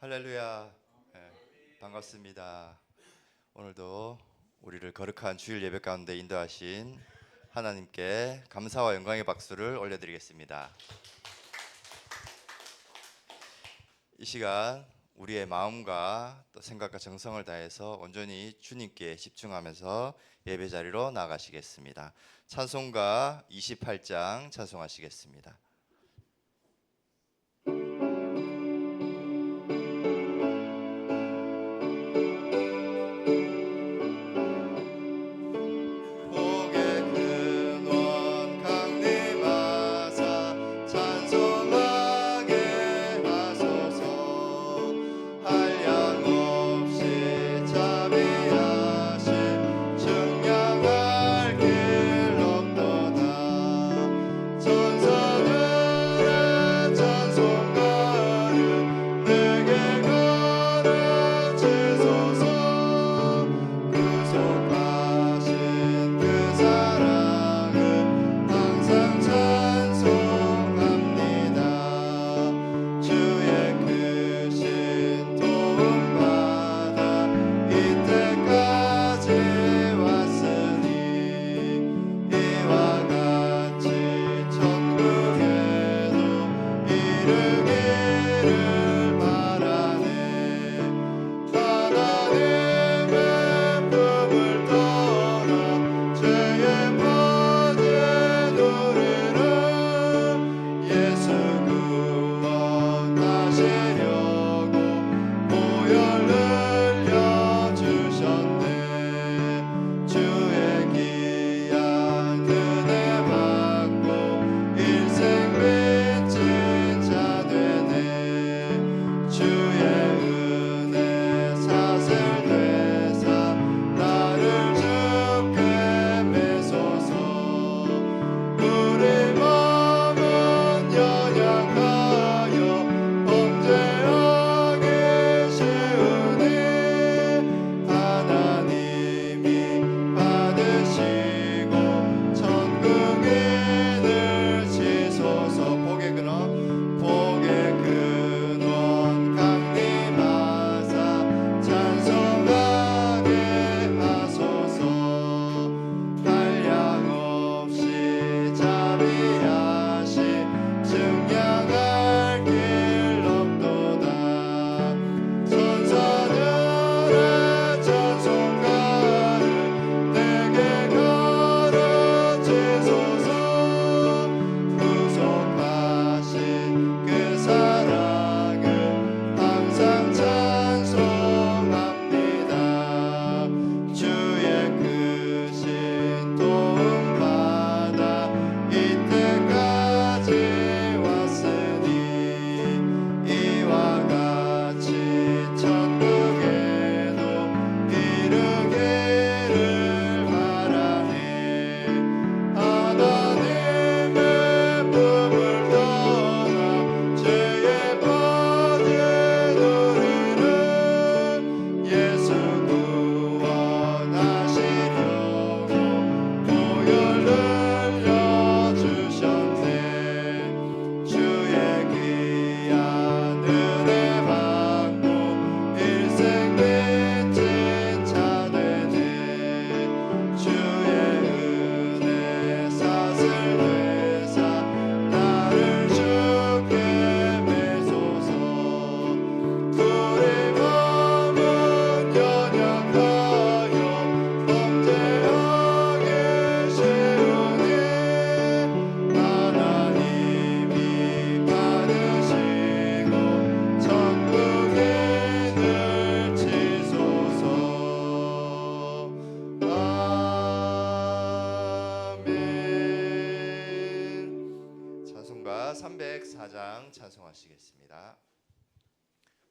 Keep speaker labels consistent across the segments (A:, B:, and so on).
A: 할렐루야. 반갑습니다. 오늘도 우리를 거룩한 주일 예배 가운데 인도하신 하나님께 감사와 영광의 박수를 올려드리겠습니다. 이 시간 우리의 마음과 또 생각과 정성을 다해서 온전히 주님께 집중하면서 예배 자리로 나가시겠습니다. 찬송가 28장 찬송하시겠습니다. 찬송가 304장 찬송하시겠습니다.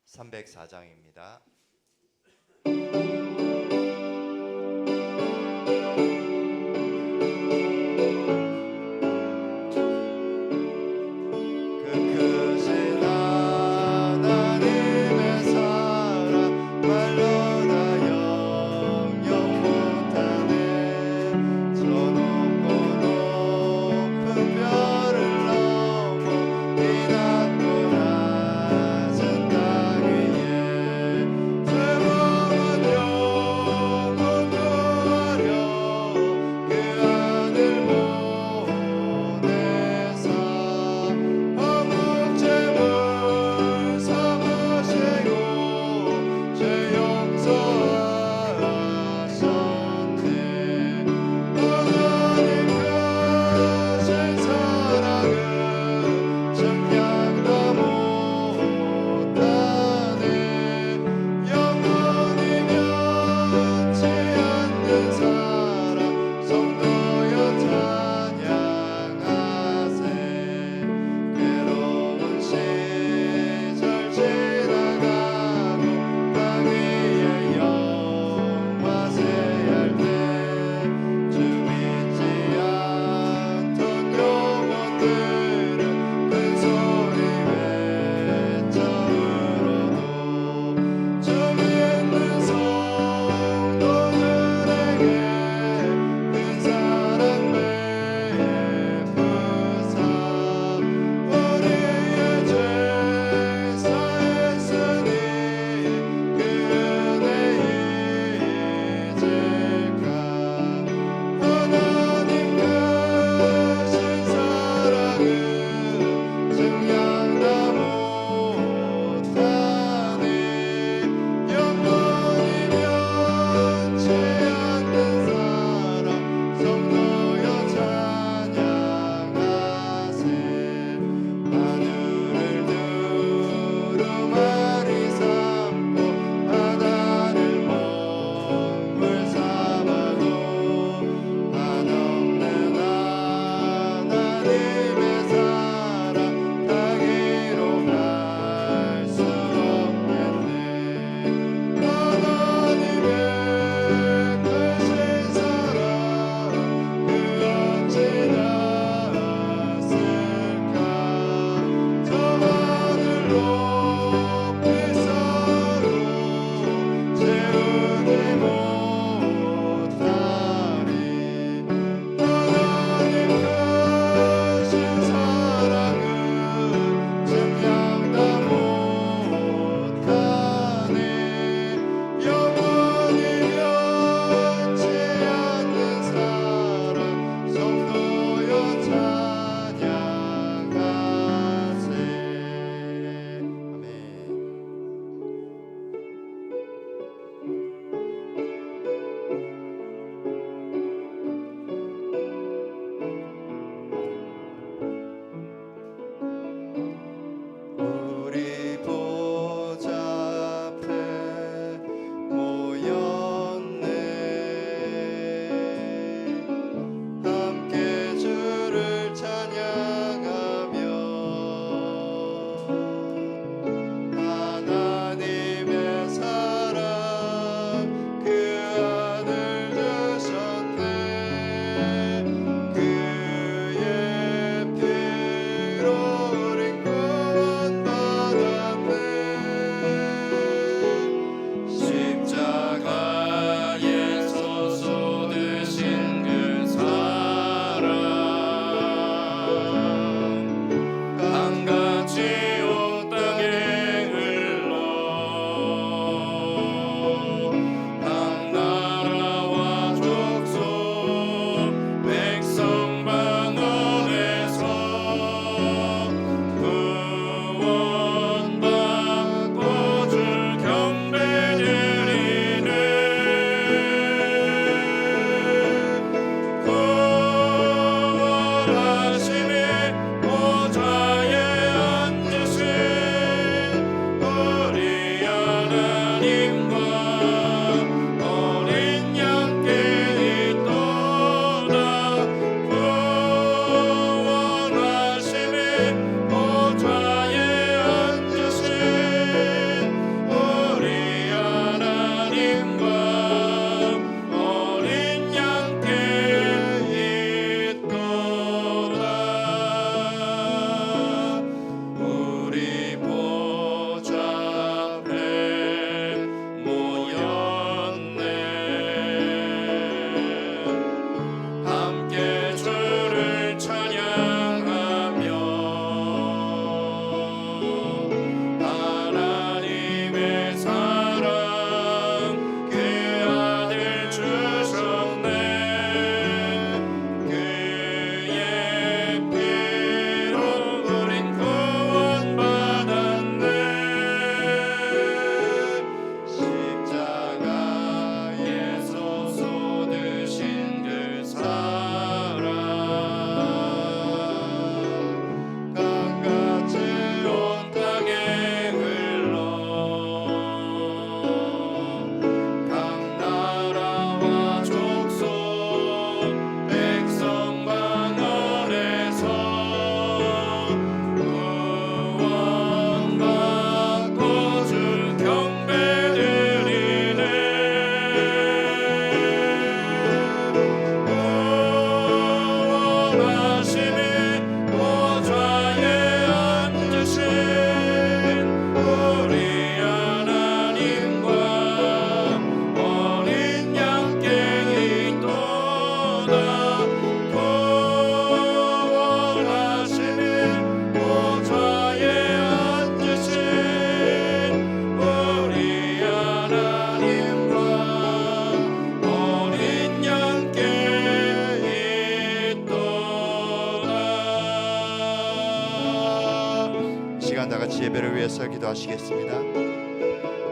A: 304장입니다.
B: 이 낮고 낮은 땅 위에
A: 시간 다 같이 예배를 위해서 기도하시겠습니다.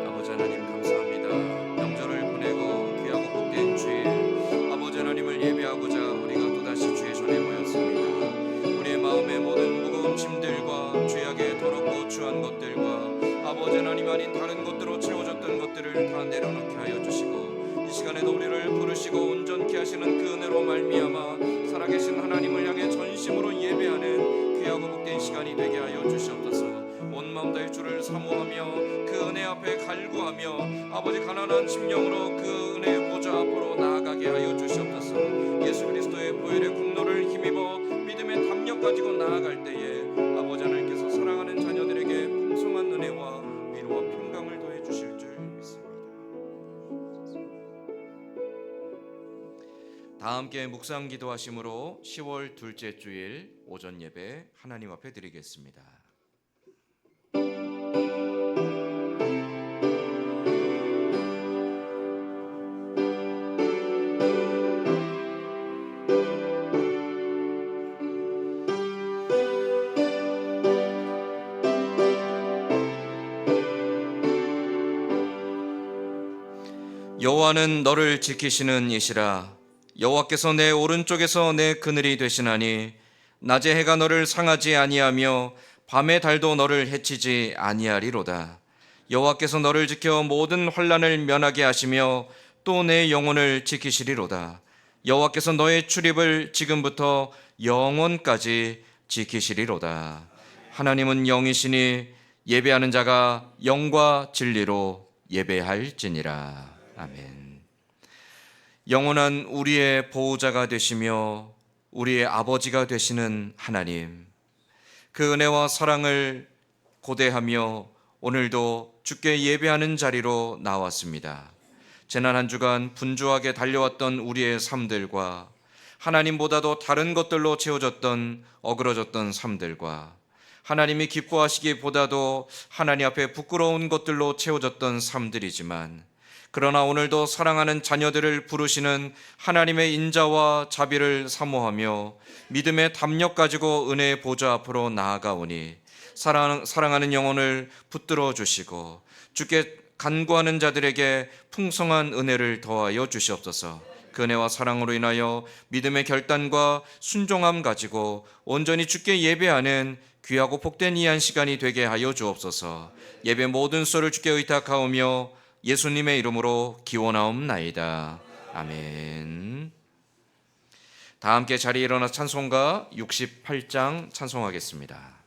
B: 아버지 하나님 감사합니다. 명절을 보내고 귀하고 복된 주일 아버지 하나님을 예배하고자 우리가 또다시 주의 전에 모였습니다. 우리의 마음의 모든 무거운 짐들과 죄악에 더럽고 추한 것들과 아버지 하나님 아닌 다른 것들로 채워졌던 것들을 다 내려놓게 하여 주시고, 이 시간에도 우리를 부르시고 온전케 하시는 그 은혜로 말미암아 살아계신 하나님을 향해 전심으로 예배하는 귀하고 복된 시간이 되게 하여 주시옵소서. 온 마음 다해 주를 사모하며 그 은혜 앞에 갈구하며 아버지 가난한 심령으로 그 은혜의 보좌 앞으로 나아가게 하여 주시옵소서. 예수 그리스도의 보혈의 공로를 힘입어 믿음의 담력 가지고 나아갈 때에 아버지 하나님께서 사랑하는 자녀들에게 풍성한 은혜와 위로와 평강을 더해 주실 줄 믿습니다. 다 함께 묵상 기도하심으로 10월 둘째 주일 오전 예배 하나님 앞에 드리겠습니다. 여호와는 너를 지키시는 이시라. 여호와께서 내 오른쪽에서 내 그늘이 되시나니 낮에 해가 너를 상하지 아니하며 밤의 달도 너를 해치지 아니하리로다. 여호와께서 너를 지켜 모든 환난을 면하게 하시며 또 내 영혼을 지키시리로다. 여호와께서 너의 출입을 지금부터 영원까지 지키시리로다. 하나님은 영이시니 예배하는 자가 영과 진리로 예배할지니라. 아멘. 영원한 우리의 보호자가 되시며 우리의 아버지가 되시는 하나님, 그 은혜와 사랑을 고대하며 오늘도 주께 예배하는 자리로 나왔습니다. 지난 한 주간 분주하게 달려왔던 우리의 삶들과 하나님보다도 다른 것들로 채워졌던 어그러졌던 삶들과 하나님이 기뻐하시기보다도 하나님 앞에 부끄러운 것들로 채워졌던 삶들이지만, 그러나 오늘도 사랑하는 자녀들을 부르시는 하나님의 인자와 자비를 사모하며 믿음의 담력 가지고 은혜의 보좌 앞으로 나아가오니 사랑하는 영혼을 붙들어 주시고 주께 간구하는 자들에게 풍성한 은혜를 더하여 주시옵소서. 그 은혜와 사랑으로 인하여 믿음의 결단과 순종함 가지고 온전히 주께 예배하는 귀하고 복된 이 한 시간이 되게 하여 주옵소서. 예배 모든 수를 주께 의탁하오며 예수님의 이름으로 기원하옵나이다. 아멘. 다 함께 자리에 일어나 찬송가 68장 찬송하겠습니다.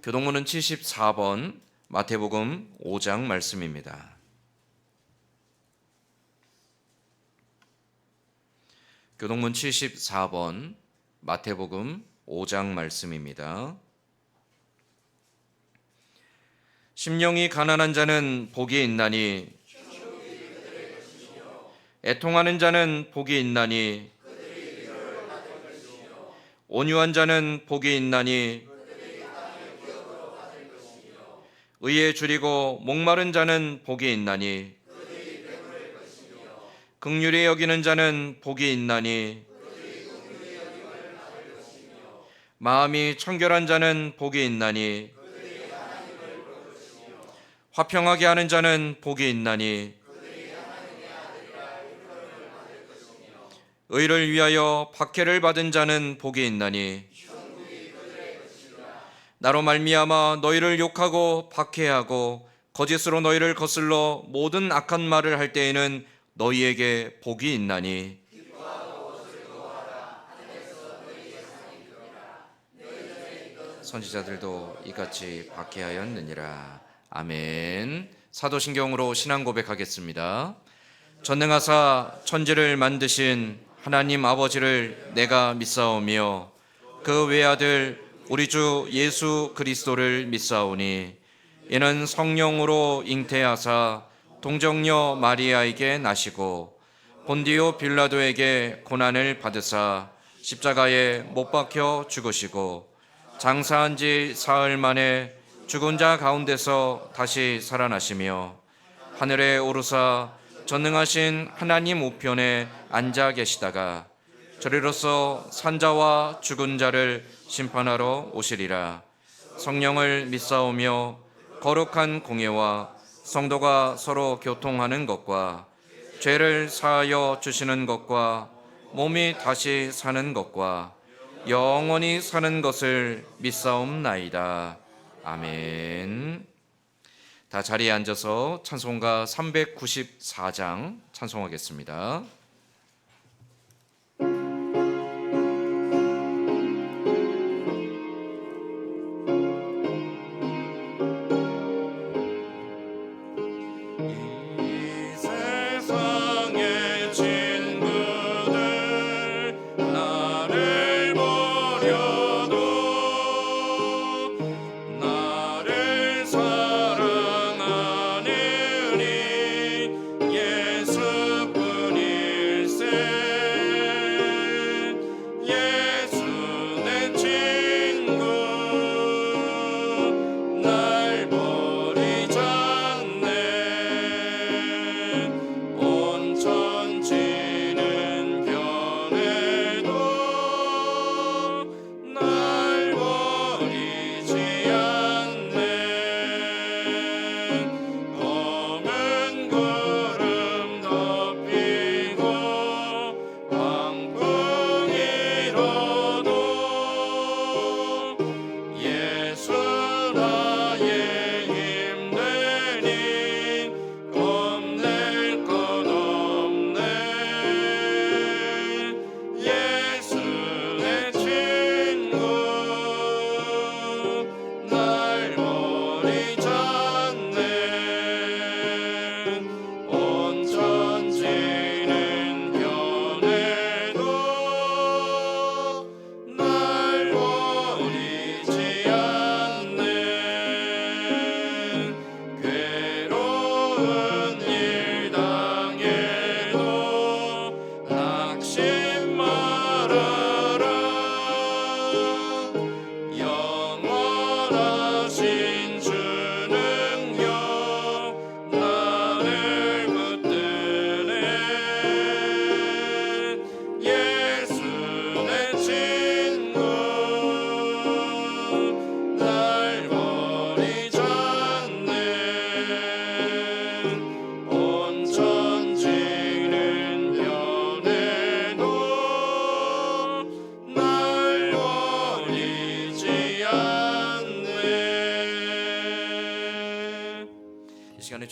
B: 교동문은 74번 마태복음 5장 말씀입니다. 교동문 74번 마태복음 5장 말씀입니다. 심령이 가난한 자는 복이 있나니 애통하는 자는 복이 있나니 온유한 자는 복이 있나니 의에 줄이고 목마른 자는 복이 있나니 긍휼히 여기는 자는 복이 있나니 마음이 청결한 자는 복이 있나니 화평하게 하는 자는 복이 있나니 의를 위하여 박해를 받은 자는 복이 있나니 나로 말미암아 너희를 욕하고 박해하고 거짓으로 너희를 거슬러 모든 악한 말을 할 때에는 너희에게 복이 있나니 선지자들도 이같이 박해하였느니라. 아멘. 사도신경으로 신앙 고백하겠습니다. 전능하사 천지를 만드신 하나님 아버지를 내가 믿사오며 그 외아들 우리 주 예수 그리스도를 믿사오니 이는 성령으로 잉태하사 동정녀 마리아에게 나시고 본디오 빌라도에게 고난을 받으사 십자가에 못 박혀 죽으시고 장사한 지 사흘 만에 죽은 자 가운데서 다시 살아나시며 하늘에 오르사 전능하신 하나님 우편에 앉아 계시다가 저리로서 산자와 죽은 자를 심판하러 오시리라. 성령을 믿사오며 거룩한 공예와 성도가 서로 교통하는 것과 죄를 사하여 주시는 것과 몸이 다시 사는 것과 영원히 사는 것을 믿사옵나이다. 아멘. 다 자리에 앉아서 찬송가 394장 찬송하겠습니다.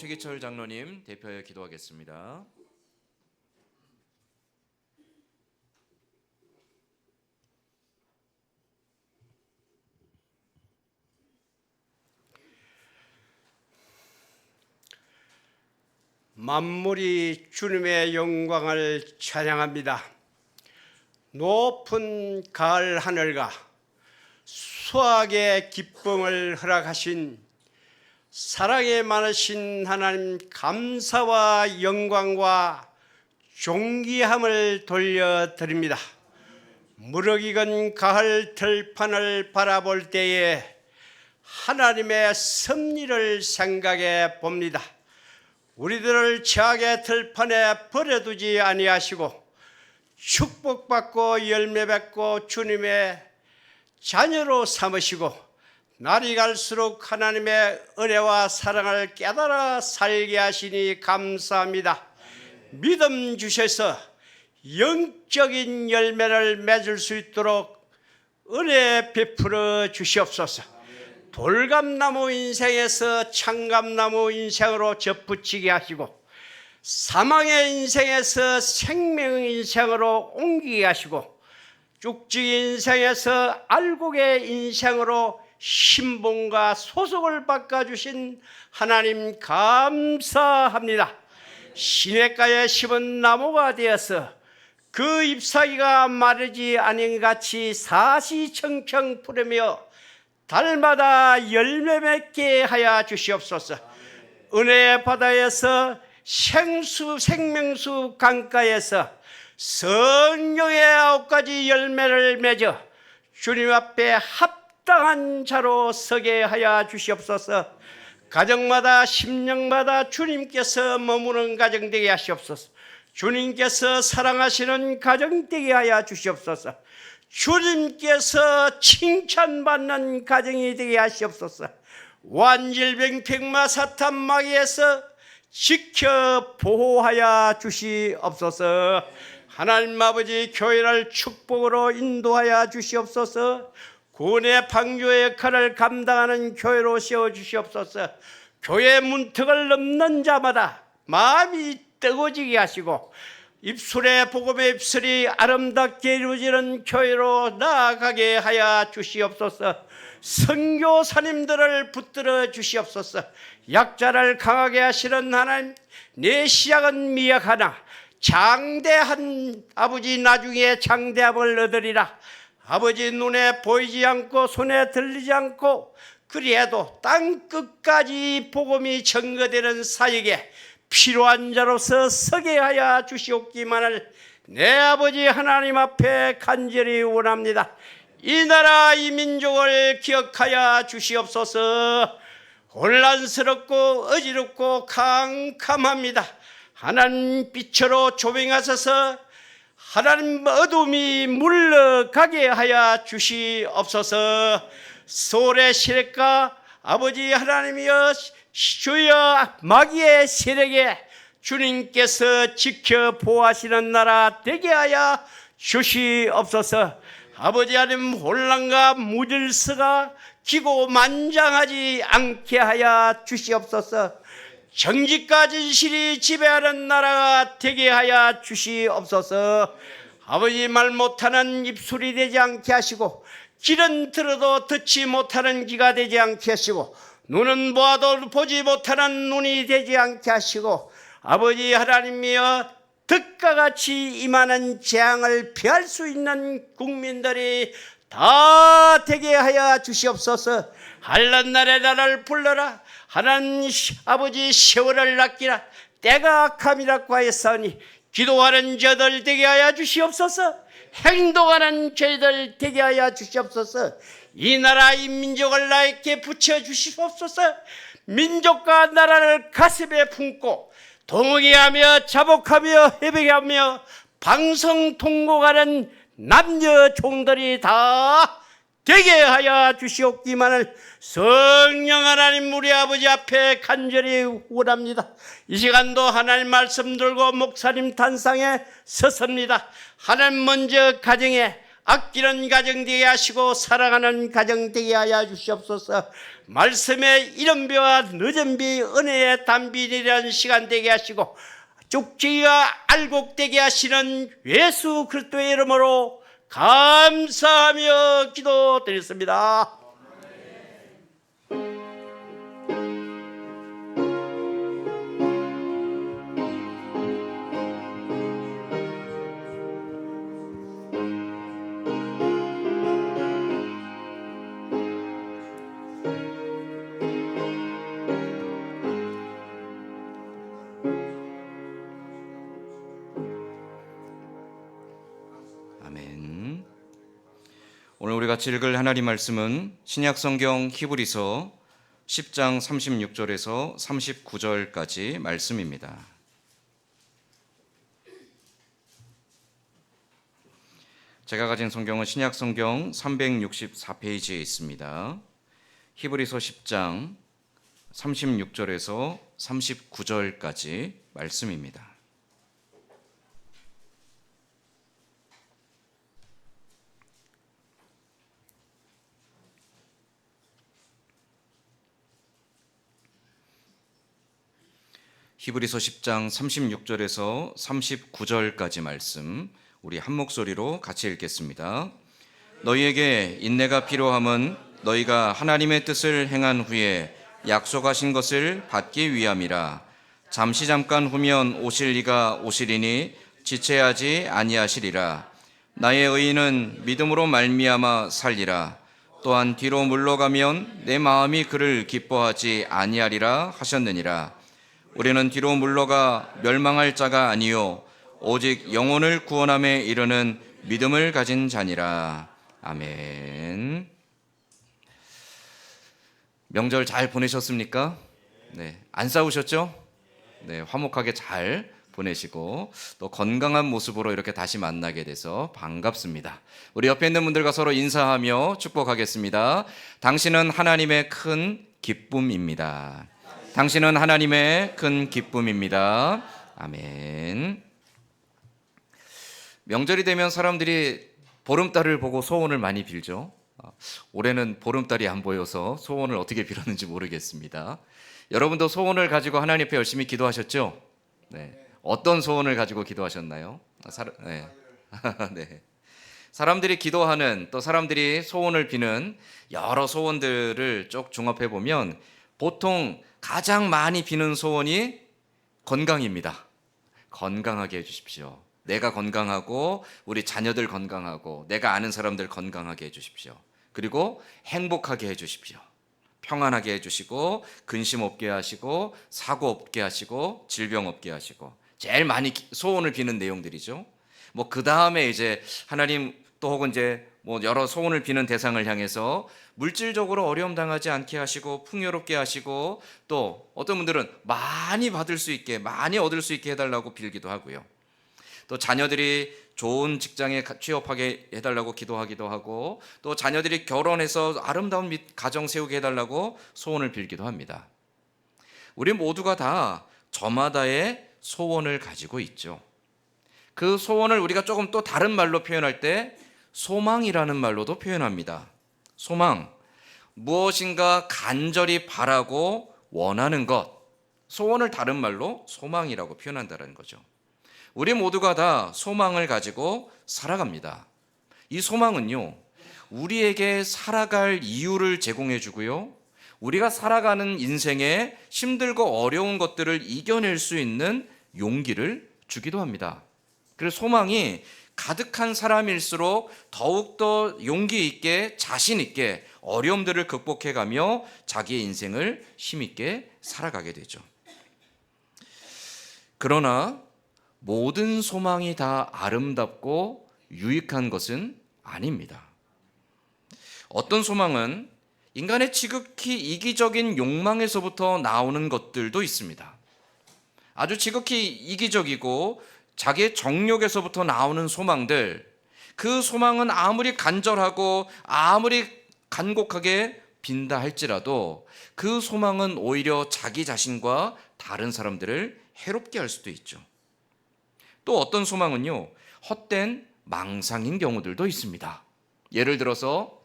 B: 최기철 장로님 대표하여 기도하겠습니다.
C: 만물이 주님의 영광을 찬양합니다. 높은 가을 하늘과 수확의 기쁨을 허락하신 사랑이 많으신 하나님, 감사와 영광과 존귀함을 돌려드립니다. 무르익은 가을 들판을 바라볼 때에 하나님의 섭리를 생각해 봅니다. 우리들을 죄악의 들판에 버려두지 아니하시고 축복받고 열매 맺고 주님의 자녀로 삼으시고 날이 갈수록 하나님의 은혜와 사랑을 깨달아 살게 하시니 감사합니다. 믿음 주셔서 영적인 열매를 맺을 수 있도록 은혜 베풀어 주시옵소서. 돌감나무 인생에서 창감나무 인생으로 접붙이게 하시고 사망의 인생에서 생명의 인생으로 옮기게 하시고 쭉지 인생에서 알곡의 인생으로 신분과 소속을 바꿔주신 하나님 감사합니다. 시냇가에 심은 나무가 되어서 그 잎사귀가 마르지 아닌 같이 사시청청 푸르며 달마다 열매 맺게 하여 주시옵소서. 은혜의 바다에서 생명수 강가에서 성령의 9가지 열매를 맺어 주님 앞에 합당한 자로 서게 하여 주시옵소서. 가정마다 심령마다 주님께서 머무는 가정 되게 하시옵소서. 주님께서 사랑하시는 가정 되게 하여 주시옵소서. 주님께서 칭찬받는 가정이 되게 하시옵소서. 완질병 백마 사탄 마귀에서 지켜 보호하여 주시옵소서. 하나님 아버지, 교회를 축복으로 인도하여 주시옵소서. 구원의 방주의 역할을 감당하는 교회로 세워주시옵소서. 교회 문턱을 넘는 자마다 마음이 뜨거워지게 하시고 입술의 복음의 입술이 아름답게 이루어지는 교회로 나아가게 하여 주시옵소서. 선교사님들을 붙들어 주시옵소서. 약자를 강하게 하시는 하나님, 내 시작은 미약하나 장대한 아버지 나중에 장대함을 얻으리라. 아버지 눈에 보이지 않고 손에 들리지 않고 그리해도 땅끝까지 복음이 전거되는 사역에 필요한 자로서 서게 하여 주시옵기만을 내 아버지 하나님 앞에 간절히 원합니다. 이 나라 이 민족을 기억하여 주시옵소서. 혼란스럽고 어지럽고 캄캄합니다. 하나님 빛으로 조명하셔서 하나님 어둠이 물러가게 하여 주시옵소서. 소울의 세력과 아버지 하나님이여 주여 마귀의 세력에 주님께서 지켜 보호하시는 나라 되게 하여 주시옵소서. 아버지 하나님, 혼란과 무질서가 기고만장하지 않게 하여 주시옵소서. 정직과 진실이 지배하는 나라가 되게 하여 주시옵소서. 아버지, 말 못하는 입술이 되지 않게 하시고 귀는 들어도 듣지 못하는 귀가 되지 않게 하시고 눈은 보아도 보지 못하는 눈이 되지 않게 하시고 아버지 하나님이여 득과 같이 임하는 재앙을 피할 수 있는 국민들이 다 되게 하여 주시옵소서. 한란 날에 나를 불러라. 하나님 아버지 세월을 낚이라. 때가 악함이라고 하였사오니 기도하는 저들 되게 하여 주시옵소서. 행동하는 저희들 되게 하여 주시옵소서. 이 나라 이 민족을 나에게 붙여주시옵소서. 민족과 나라를 가슴에 품고 동의하며 자복하며 회복하며 방성통곡하는 남녀 종들이 다 되게 하여 주시옵기만을 성령 하나님 우리 아버지 앞에 간절히 원합니다. 이 시간도 하나님 말씀 들고 목사님 단상에 섰습니다. 하나님 먼저 가정에 아끼는 가정 되게 하시고 사랑하는 가정 되게 하여 주시옵소서. 말씀의 이른비와 늦은비 은혜의 단비이라는 시간 되게 하시고 쪽지가 알곡되게 하시는 예수 그리스도의 이름으로 감사하며 기도드렸습니다.
B: 오늘 우리가 같이 읽을 하나님 말씀은 신약성경 히브리서 10장 36절에서 39절까지 말씀입니다. 제가 가진 성경은 신약성경 364페이지에 있습니다. 히브리서 10장 36절에서 39절까지 말씀입니다. 히브리서 10장 36절에서 39절까지 말씀 우리 한 목소리로 같이 읽겠습니다. 너희에게 인내가 필요함은 너희가 하나님의 뜻을 행한 후에 약속하신 것을 받기 위함이라. 잠시 잠깐 후면 오실 이가 오시리니 지체하지 아니하시리라. 나의 의인은 믿음으로 말미암아 살리라. 또한 뒤로 물러가면 내 마음이 그를 기뻐하지 아니하리라 하셨느니라. 우리는 뒤로 물러가 멸망할 자가 아니요 오직 영혼을 구원함에 이르는 믿음을 가진 자니라. 아멘. 명절 잘 보내셨습니까? 네, 안 싸우셨죠? 네, 화목하게 잘 보내시고 또 건강한 모습으로 이렇게 다시 만나게 돼서 반갑습니다. 우리 옆에 있는 분들과 서로 인사하며 축복하겠습니다. 당신은 하나님의 큰 기쁨입니다. 당신은 하나님의 큰 기쁨입니다. 아멘. 명절이 되면 사람들이 보름달을 보고 소원을 많이 빌죠. 올해는 보름달이 안 보여서 소원을 어떻게 빌었는지 모르겠습니다. 여러분도 소원을 가지고 하나님 앞에 열심히 기도하셨죠? 네. 어떤 소원을 가지고 기도하셨나요? 네. 네. 사람들이 기도하는 또 사람들이 소원을 비는 여러 소원들을 쭉 종합해 보면 보통 가장 많이 비는 소원이 건강입니다. 건강하게 해주십시오. 내가 건강하고 우리 자녀들 건강하고 내가 아는 사람들 건강하게 해주십시오. 그리고 행복하게 해주십시오. 평안하게 해주시고 근심 없게 하시고 사고 없게 하시고 질병 없게 하시고 제일 많이 소원을 비는 내용들이죠. 뭐 그 다음에 이제 하나님 또 혹은 이제 뭐 여러 소원을 비는 대상을 향해서 물질적으로 어려움 당하지 않게 하시고 풍요롭게 하시고 또 어떤 분들은 많이 받을 수 있게 많이 얻을 수 있게 해달라고 빌기도 하고요. 또 자녀들이 좋은 직장에 취업하게 해달라고 기도하기도 하고 또 자녀들이 결혼해서 아름다운 가정 세우게 해달라고 소원을 빌기도 합니다. 우리 모두가 다 저마다의 소원을 가지고 있죠. 그 소원을 우리가 조금 또 다른 말로 표현할 때 소망이라는 말로도 표현합니다. 소망, 무엇인가 간절히 바라고 원하는 것, 소원을 다른 말로 소망이라고 표현한다는 거죠. 우리 모두가 다 소망을 가지고 살아갑니다. 이 소망은요, 우리에게 살아갈 이유를 제공해 주고요, 우리가 살아가는 인생에 힘들고 어려운 것들을 이겨낼 수 있는 용기를 주기도 합니다. 그래서 소망이 가득한 사람일수록 더욱더 용기 있게 자신 있게 어려움들을 극복해가며 자기의 인생을 힘있게 살아가게 되죠. 그러나 모든 소망이 다 아름답고 유익한 것은 아닙니다. 어떤 소망은 인간의 지극히 이기적인 욕망에서부터 나오는 것들도 있습니다. 아주 지극히 이기적이고 자기의 정욕에서부터 나오는 소망들, 그 소망은 아무리 간절하고 아무리 간곡하게 빈다 할지라도 그 소망은 오히려 자기 자신과 다른 사람들을 해롭게 할 수도 있죠. 또 어떤 소망은요, 헛된 망상인 경우들도 있습니다. 예를 들어서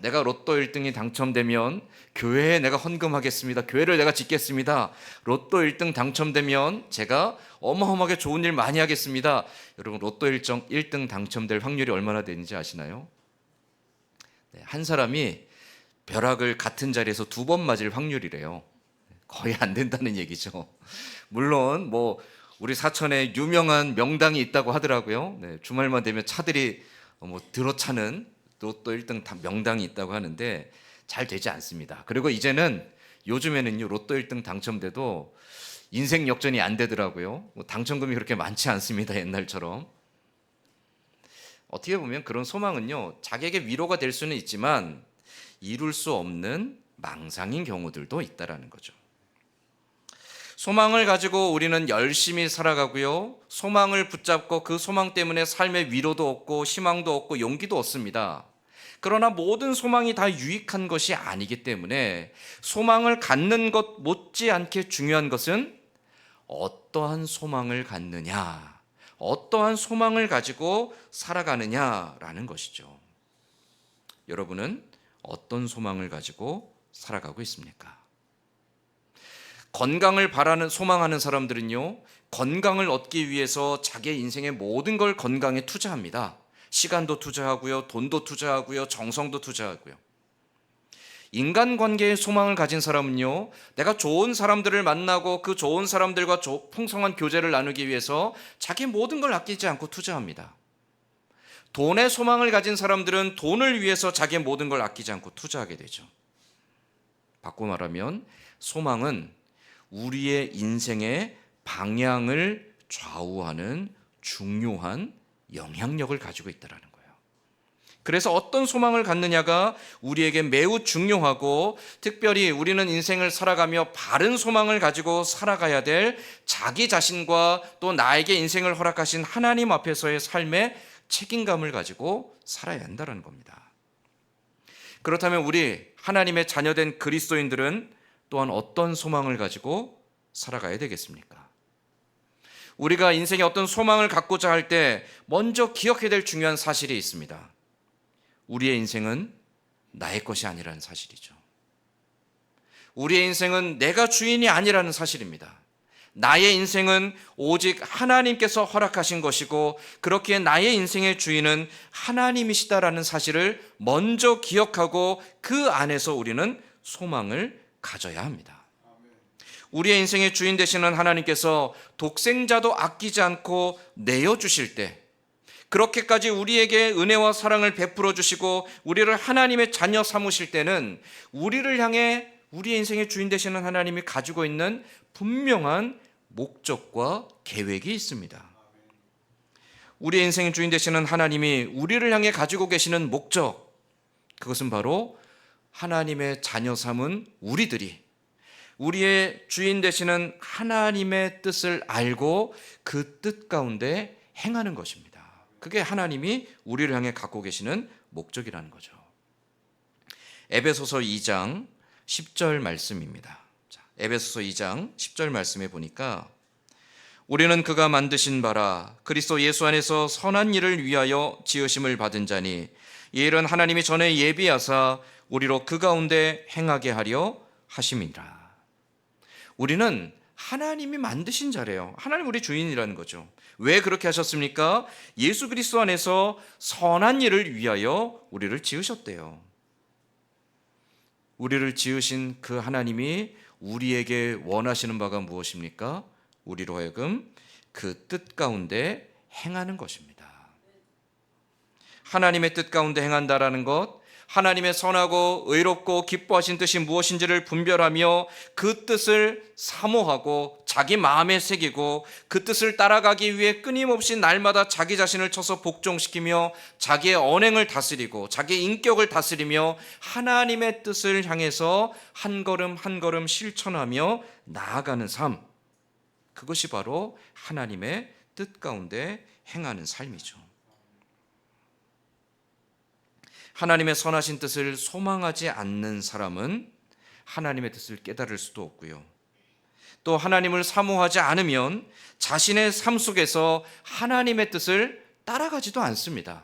B: 내가 로또 1등이 당첨되면 교회에 내가 헌금하겠습니다. 교회를 내가 짓겠습니다. 로또 1등 당첨되면 제가 어마어마하게 좋은 일 많이 하겠습니다. 여러분 로또 1등 당첨될 확률이 얼마나 되는지 아시나요? 네, 한 사람이 벼락을 같은 자리에서 2번 맞을 확률이래요. 거의 안 된다는 얘기죠. 물론 뭐 우리 사천에 유명한 명당이 있다고 하더라고요. 네, 주말만 되면 차들이 들어차는 로또 1등 명당이 있다고 하는데 잘 되지 않습니다. 그리고 이제는 요즘에는요, 로또 1등 당첨돼도 인생 역전이 안 되더라고요. 당첨금이 그렇게 많지 않습니다. 옛날처럼. 어떻게 보면 그런 소망은요, 자기에게 위로가 될 수는 있지만 이룰 수 없는 망상인 경우들도 있다라는 거죠. 소망을 가지고 우리는 열심히 살아가고요, 소망을 붙잡고 그 소망 때문에 삶의 위로도 얻고 희망도 얻고 용기도 얻습니다. 그러나 모든 소망이 다 유익한 것이 아니기 때문에 소망을 갖는 것 못지않게 중요한 것은 어떠한 소망을 갖느냐, 어떠한 소망을 가지고 살아가느냐라는 것이죠. 여러분은 어떤 소망을 가지고 살아가고 있습니까? 건강을 소망하는 사람들은요, 건강을 얻기 위해서 자기의 인생의 모든 걸 건강에 투자합니다. 시간도 투자하고요, 돈도 투자하고요, 정성도 투자하고요. 인간관계에 소망을 가진 사람은요, 내가 좋은 사람들을 만나고 그 좋은 사람들과 풍성한 교제를 나누기 위해서 자기 모든 걸 아끼지 않고 투자합니다. 돈에 소망을 가진 사람들은 돈을 위해서 자기 모든 걸 아끼지 않고 투자하게 되죠. 바꿔 말하면 소망은 우리의 인생의 방향을 좌우하는 중요한 영향력을 가지고 있다는 거예요. 그래서 어떤 소망을 갖느냐가 우리에게 매우 중요하고, 특별히 우리는 인생을 살아가며 바른 소망을 가지고 살아가야 될 자기 자신과 또 나에게 인생을 허락하신 하나님 앞에서의 삶의 책임감을 가지고 살아야 한다는 겁니다. 그렇다면 우리 하나님의 자녀된 그리스도인들은 또한 어떤 소망을 가지고 살아가야 되겠습니까? 우리가 인생에 어떤 소망을 갖고자 할 때 먼저 기억해야 될 중요한 사실이 있습니다. 우리의 인생은 나의 것이 아니라는 사실이죠. 우리의 인생은 내가 주인이 아니라는 사실입니다. 나의 인생은 오직 하나님께서 허락하신 것이고, 그렇기에 나의 인생의 주인은 하나님이시다라는 사실을 먼저 기억하고 그 안에서 우리는 소망을 가져야 합니다. 우리의 인생의 주인 되시는 하나님께서 독생자도 아끼지 않고 내어주실 때, 그렇게까지 우리에게 은혜와 사랑을 베풀어 주시고 우리를 하나님의 자녀 삼으실 때는 우리를 향해 우리의 인생의 주인 되시는 하나님이 가지고 있는 분명한 목적과 계획이 있습니다. 우리의 인생의 주인 되시는 하나님이 우리를 향해 가지고 계시는 목적, 그것은 바로 하나님의 자녀 삼은 우리들이 우리의 주인 되시는 하나님의 뜻을 알고 그 뜻 가운데 행하는 것입니다. 그게 하나님이 우리를 향해 갖고 계시는 목적이라는 거죠. 에베소서 2장 10절 말씀입니다. 에베소서 2장 10절 말씀에 보니까, 우리는 그가 만드신 바라 그리스도 예수 안에서 선한 일을 위하여 지으심을 받은 자니, 이 일은 하나님이 전에 예비하사 우리로 그 가운데 행하게 하려 하심이라. 우리는 하나님이 만드신 자래요. 하나님 우리 주인이라는 거죠. 왜 그렇게 하셨습니까? 예수 그리스도 안에서 선한 일을 위하여 우리를 지으셨대요. 우리를 지으신 그 하나님이 우리에게 원하시는 바가 무엇입니까? 우리로 하여금 그 뜻 가운데 행하는 것입니다. 하나님의 뜻 가운데 행한다라는 것, 하나님의 선하고 의롭고 기뻐하신 뜻이 무엇인지를 분별하며 그 뜻을 사모하고 자기 마음에 새기고 그 뜻을 따라가기 위해 끊임없이 날마다 자기 자신을 쳐서 복종시키며 자기의 언행을 다스리고 자기의 인격을 다스리며 하나님의 뜻을 향해서 한 걸음 한 걸음 실천하며 나아가는 삶, 그것이 바로 하나님의 뜻 가운데 행하는 삶이죠. 하나님의 선하신 뜻을 소망하지 않는 사람은 하나님의 뜻을 깨달을 수도 없고요, 또 하나님을 사모하지 않으면 자신의 삶 속에서 하나님의 뜻을 따라가지도 않습니다.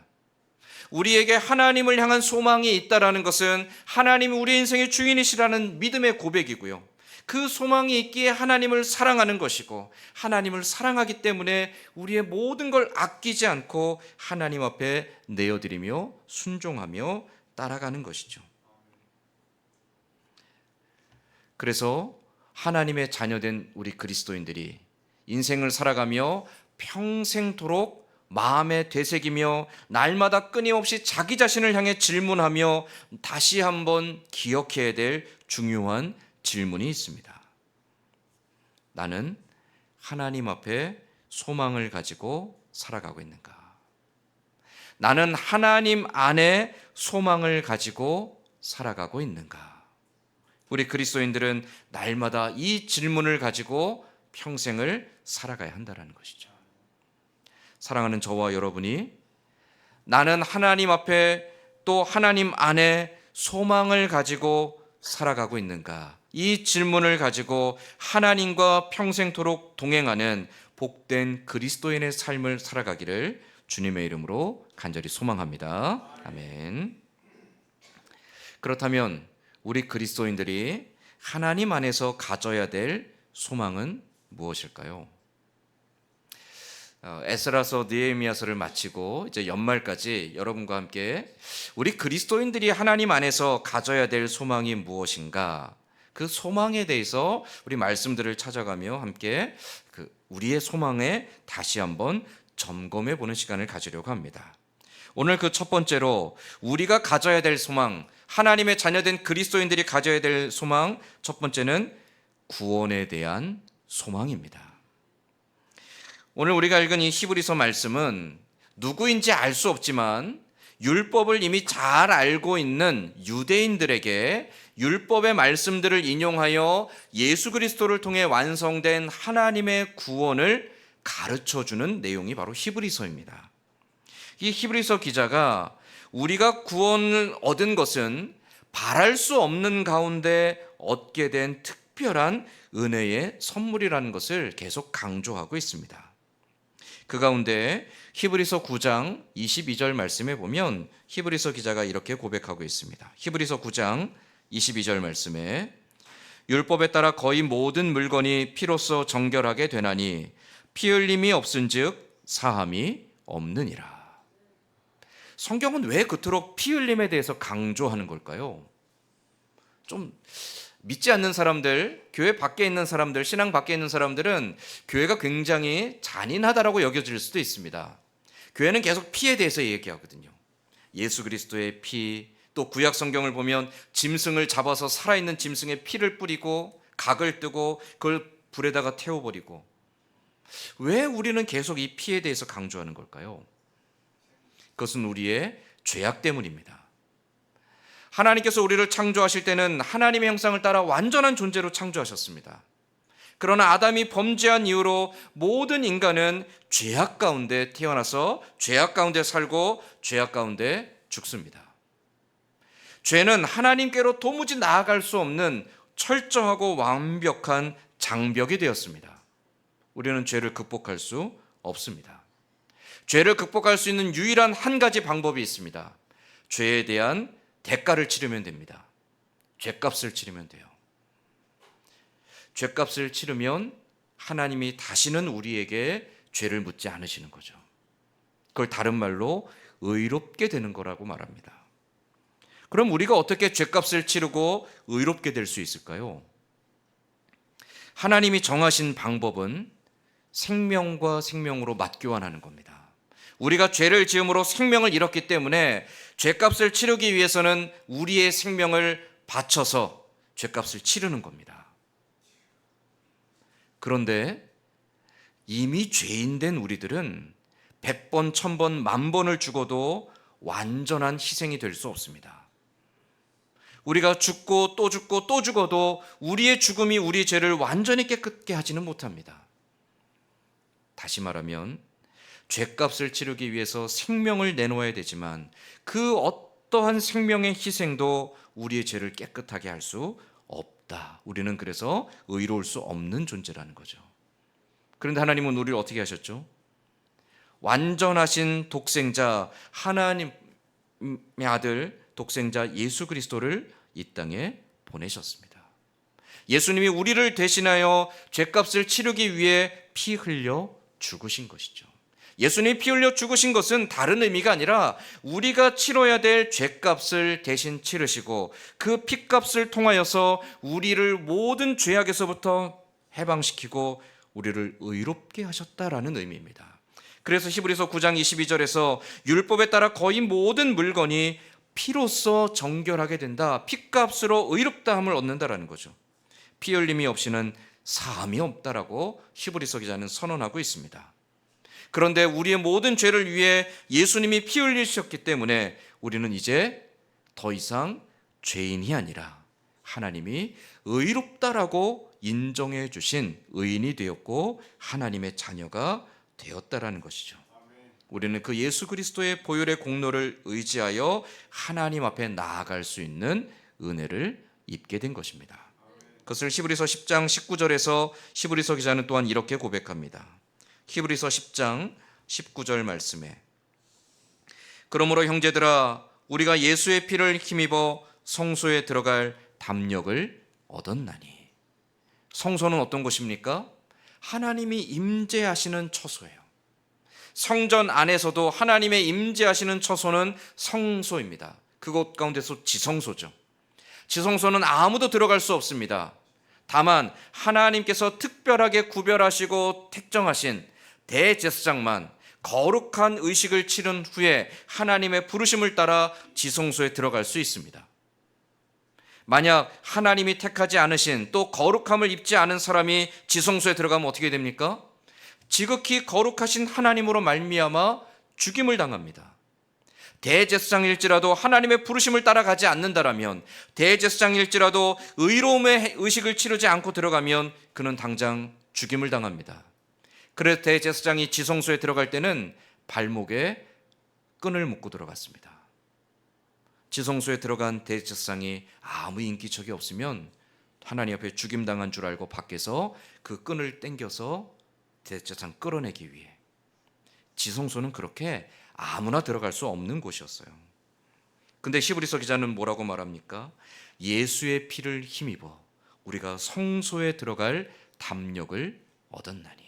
B: 우리에게 하나님을 향한 소망이 있다라는 것은 하나님이 우리 인생의 주인이시라는 믿음의 고백이고요, 그 소망이 있기에 하나님을 사랑하는 것이고, 하나님을 사랑하기 때문에 우리의 모든 걸 아끼지 않고 하나님 앞에 내어드리며 순종하며 따라가는 것이죠. 그래서 하나님의 자녀된 우리 그리스도인들이 인생을 살아가며 평생토록 마음에 되새기며 날마다 끊임없이 자기 자신을 향해 질문하며 다시 한번 기억해야 될 중요한 질문이 있습니다. 나는 하나님 앞에 소망을 가지고 살아가고 있는가? 나는 하나님 안에 소망을 가지고 살아가고 있는가? 우리 그리스도인들은 날마다 이 질문을 가지고 평생을 살아가야 한다는 것이죠. 사랑하는 저와 여러분이 나는 하나님 앞에 또 하나님 안에 소망을 가지고 살아가고 있는가? 이 질문을 가지고 하나님과 평생토록 동행하는 복된 그리스도인의 삶을 살아가기를 주님의 이름으로 간절히 소망합니다. 아멘. 그렇다면 우리 그리스도인들이 하나님 안에서 가져야 될 소망은 무엇일까요? 에스라서 느헤미야서를 마치고 이제 연말까지 여러분과 함께 우리 그리스도인들이 하나님 안에서 가져야 될 소망이 무엇인가, 그 소망에 대해서 우리 말씀들을 찾아가며 함께 우리의 소망에 다시 한번 점검해 보는 시간을 가지려고 합니다. 오늘 그 첫 번째로 우리가 가져야 될 소망, 하나님의 자녀된 그리스도인들이 가져야 될 소망, 첫 번째는 구원에 대한 소망입니다. 오늘 우리가 읽은 이 히브리서 말씀은 누구인지 알 수 없지만 율법을 이미 잘 알고 있는 유대인들에게 율법의 말씀들을 인용하여 예수 그리스도를 통해 완성된 하나님의 구원을 가르쳐주는 내용이 바로 히브리서입니다. 이 히브리서 기자가 우리가 구원을 얻은 것은 바랄 수 없는 가운데 얻게 된 특별한 은혜의 선물이라는 것을 계속 강조하고 있습니다. 그 가운데 히브리서 9장 22절 말씀에 보면 히브리서 기자가 이렇게 고백하고 있습니다. 히브리서 9장 22절 말씀에 율법에 따라 거의 모든 물건이 피로써 정결하게 되나니 피 흘림이 없은즉 사함이 없느니라. 성경은 왜 그토록 피 흘림에 대해서 강조하는 걸까요? 좀 믿지 않는 사람들, 교회 밖에 있는 사람들, 신앙 밖에 있는 사람들은 교회가 굉장히 잔인하다라고 여겨질 수도 있습니다. 교회는 계속 피에 대해서 얘기하거든요. 예수 그리스도의 피, 또 구약 성경을 보면 짐승을 잡아서 살아있는 짐승의 피를 뿌리고 각을 뜨고 그걸 불에다가 태워버리고, 왜 우리는 계속 이 피에 대해서 강조하는 걸까요? 그것은 우리의 죄악 때문입니다. 하나님께서 우리를 창조하실 때는 하나님의 형상을 따라 완전한 존재로 창조하셨습니다. 그러나 아담이 범죄한 이후로 모든 인간은 죄악 가운데 태어나서 죄악 가운데 살고 죄악 가운데 죽습니다. 죄는 하나님께로 도무지 나아갈 수 없는 철저하고 완벽한 장벽이 되었습니다. 우리는 죄를 극복할 수 없습니다. 죄를 극복할 수 있는 유일한 한 가지 방법이 있습니다. 죄에 대한 대가를 치르면 됩니다. 죄값을 치르면 돼요. 죄값을 치르면 하나님이 다시는 우리에게 죄를 묻지 않으시는 거죠. 그걸 다른 말로 의롭게 되는 거라고 말합니다. 그럼 우리가 어떻게 죄값을 치르고 의롭게 될 수 있을까요? 하나님이 정하신 방법은 생명과 생명으로 맞교환하는 겁니다. 우리가 죄를 지음으로 생명을 잃었기 때문에 죄값을 치르기 위해서는 우리의 생명을 바쳐서 죄값을 치르는 겁니다. 그런데 이미 죄인 된 우리들은 100번, 1000번, 10,000번을 죽어도 완전한 희생이 될 수 없습니다. 우리가 죽고 또 죽고 또 죽어도 우리의 죽음이 우리 죄를 완전히 깨끗게 하지는 못합니다. 다시 말하면 죄값을 치르기 위해서 생명을 내놓아야 되지만 그 어떠한 생명의 희생도 우리의 죄를 깨끗하게 할 수 없다. 우리는 그래서 의로울 수 없는 존재라는 거죠. 그런데 하나님은 우리를 어떻게 하셨죠? 완전하신 독생자, 하나님의 아들 독생자 예수 그리스도를 이 땅에 보내셨습니다. 예수님이 우리를 대신하여 죄값을 치르기 위해 피 흘려 죽으신 것이죠. 예수님이 피 흘려 죽으신 것은 다른 의미가 아니라 우리가 치러야 될 죄값을 대신 치르시고 그 피값을 통하여서 우리를 모든 죄악에서부터 해방시키고 우리를 의롭게 하셨다라는 의미입니다. 그래서 히브리서 9장 22절에서 율법에 따라 거의 모든 물건이 피로써 정결하게 된다. 피값으로 의롭다함을 얻는다라는 거죠. 피 흘림이 없이는 사함이 없다라고 히브리서 기자는 선언하고 있습니다. 그런데 우리의 모든 죄를 위해 예수님이 피 흘리셨기 때문에 우리는 이제 더 이상 죄인이 아니라 하나님이 의롭다라고 인정해 주신 의인이 되었고 하나님의 자녀가 되었다라는 것이죠. 우리는 그 예수 그리스도의 보혈의 공로를 의지하여 하나님 앞에 나아갈 수 있는 은혜를 입게 된 것입니다. 그것을 히브리서 10장 19절에서 히브리서 기자는 또한 이렇게 고백합니다. 히브리서 10장 19절 말씀에 그러므로 형제들아 우리가 예수의 피를 힘입어 성소에 들어갈 담력을 얻었나니. 성소는 어떤 곳입니까? 하나님이 임재하시는 처소예요. 성전 안에서도 하나님의 임재하시는 처소는 성소입니다. 그곳 가운데서 지성소죠. 지성소는 아무도 들어갈 수 없습니다. 다만 하나님께서 특별하게 구별하시고 택정하신 대제사장만 거룩한 의식을 치른 후에 하나님의 부르심을 따라 지성소에 들어갈 수 있습니다. 만약 하나님이 택하지 않으신 또 거룩함을 입지 않은 사람이 지성소에 들어가면 어떻게 됩니까? 지극히 거룩하신 하나님으로 말미암아 죽임을 당합니다. 대제사장일지라도 하나님의 부르심을 따라가지 않는다라면, 대제사장일지라도 의로움의 의식을 치르지 않고 들어가면 그는 당장 죽임을 당합니다. 그래서 대제사장이 지성소에 들어갈 때는 발목에 끈을 묶고 들어갔습니다. 지성소에 들어간 대제사장이 아무 인기척이 없으면 하나님 앞에 죽임당한 줄 알고 밖에서 그 끈을 당겨서 대제사장 끌어내기 위해. 지성소는 그렇게 아무나 들어갈 수 없는 곳이었어요. 근데 히브리서 기자는 뭐라고 말합니까? 예수의 피를 힘입어 우리가 성소에 들어갈 담력을 얻었나니.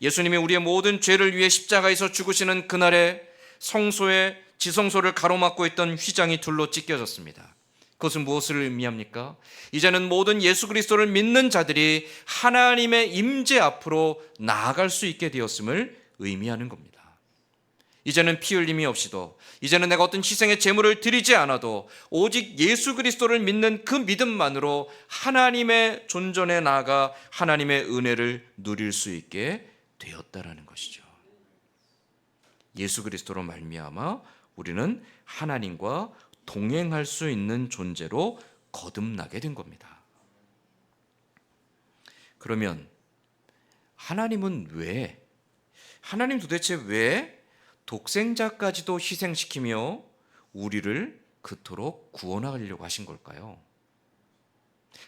B: 예수님이 우리의 모든 죄를 위해 십자가에서 죽으시는 그날에 성소에 지성소를 가로막고 있던 휘장이 둘로 찢겨졌습니다. 그것은 무엇을 의미합니까? 이제는 모든 예수 그리스도를 믿는 자들이 하나님의 임재 앞으로 나아갈 수 있게 되었음을 의미하는 겁니다. 이제는 피 흘림이 없이도, 이제는 내가 어떤 희생의 제물을 드리지 않아도 오직 예수 그리스도를 믿는 그 믿음만으로 하나님의 존전에 나아가 하나님의 은혜를 누릴 수 있게 되었다라는 것이죠. 예수 그리스도로 말미암아 우리는 하나님과 동행할 수 있는 존재로 거듭나게 된 겁니다. 그러면 하나님 도대체 왜 독생자까지도 희생시키며 우리를 그토록 구원하려고 하신 걸까요?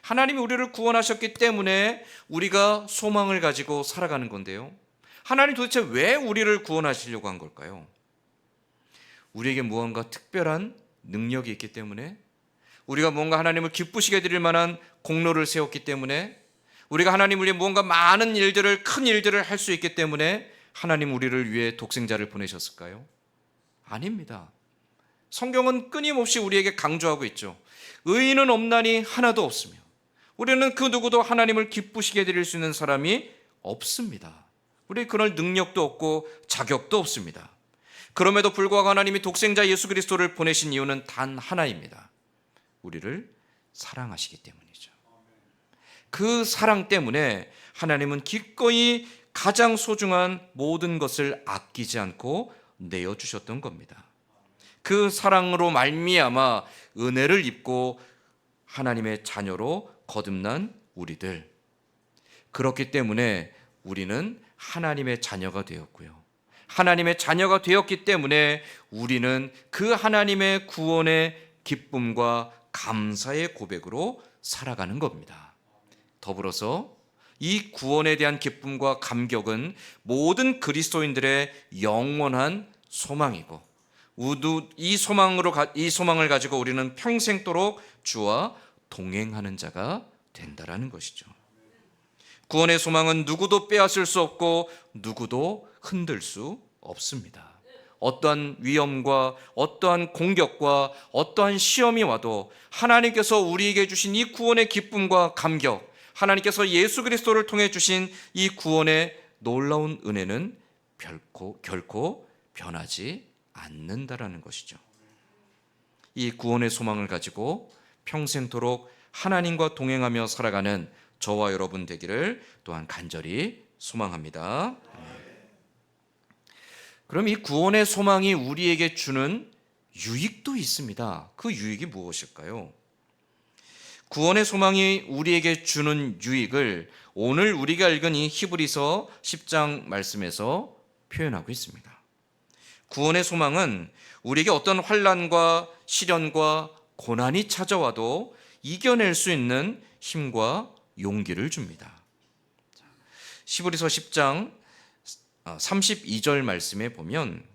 B: 하나님이 우리를 구원하셨기 때문에 우리가 소망을 가지고 살아가는 건데요. 하나님 도대체 왜 우리를 구원하시려고 한 걸까요? 우리에게 무언가 특별한 능력이 있기 때문에, 우리가 뭔가 하나님을 기쁘시게 드릴 만한 공로를 세웠기 때문에, 우리가 하나님을 위해 무언가 많은 일들을, 큰 일들을 할 수 있기 때문에 하나님 우리를 위해 독생자를 보내셨을까요? 아닙니다. 성경은 끊임없이 우리에게 강조하고 있죠. 의인은 없나니 하나도 없으며 우리는 그 누구도 하나님을 기쁘시게 드릴 수 있는 사람이 없습니다. 우리 그럴 능력도 없고 자격도 없습니다. 그럼에도 불구하고 하나님이 독생자 예수 그리스도를 보내신 이유는 단 하나입니다. 우리를 사랑하시기 때문이죠. 그 사랑 때문에 하나님은 기꺼이 가장 소중한 모든 것을 아끼지 않고 내어주셨던 겁니다. 그 사랑으로 말미암아 은혜를 입고 하나님의 자녀로 거듭난 우리들, 그렇기 때문에 우리는 하나님의 자녀가 되었고요. 하나님의 자녀가 되었기 때문에 우리는 그 하나님의 구원의 기쁨과 감사의 고백으로 살아가는 겁니다. 더불어서 이 구원에 대한 기쁨과 감격은 모든 그리스도인들의 영원한 소망이고, 이 소망을 가지고 우리는 평생도록 주와 동행하는 자가 된다라는 것이죠. 구원의 소망은 누구도 빼앗을 수 없고 누구도 흔들 수 없습니다. 어떠한 위험과 어떠한 공격과 어떠한 시험이 와도 하나님께서 우리에게 주신 이 구원의 기쁨과 감격, 하나님께서 예수 그리스도를 통해 주신 이 구원의 놀라운 은혜는 결코 변하지 않는다라는 것이죠. 이 구원의 소망을 가지고 평생토록 하나님과 동행하며 살아가는 저와 여러분 되기를 또한 간절히 소망합니다. 그럼 이 구원의 소망이 우리에게 주는 유익도 있습니다. 그 유익이 무엇일까요? 구원의 소망이 우리에게 주는 유익을 오늘 우리가 읽은 이 히브리서 10장 말씀에서 표현하고 있습니다. 구원의 소망은 우리에게 어떤 환난과 시련과 고난이 찾아와도 이겨낼 수 있는 힘과 용기를 줍니다. 히브리서 10장 32절 말씀에 보면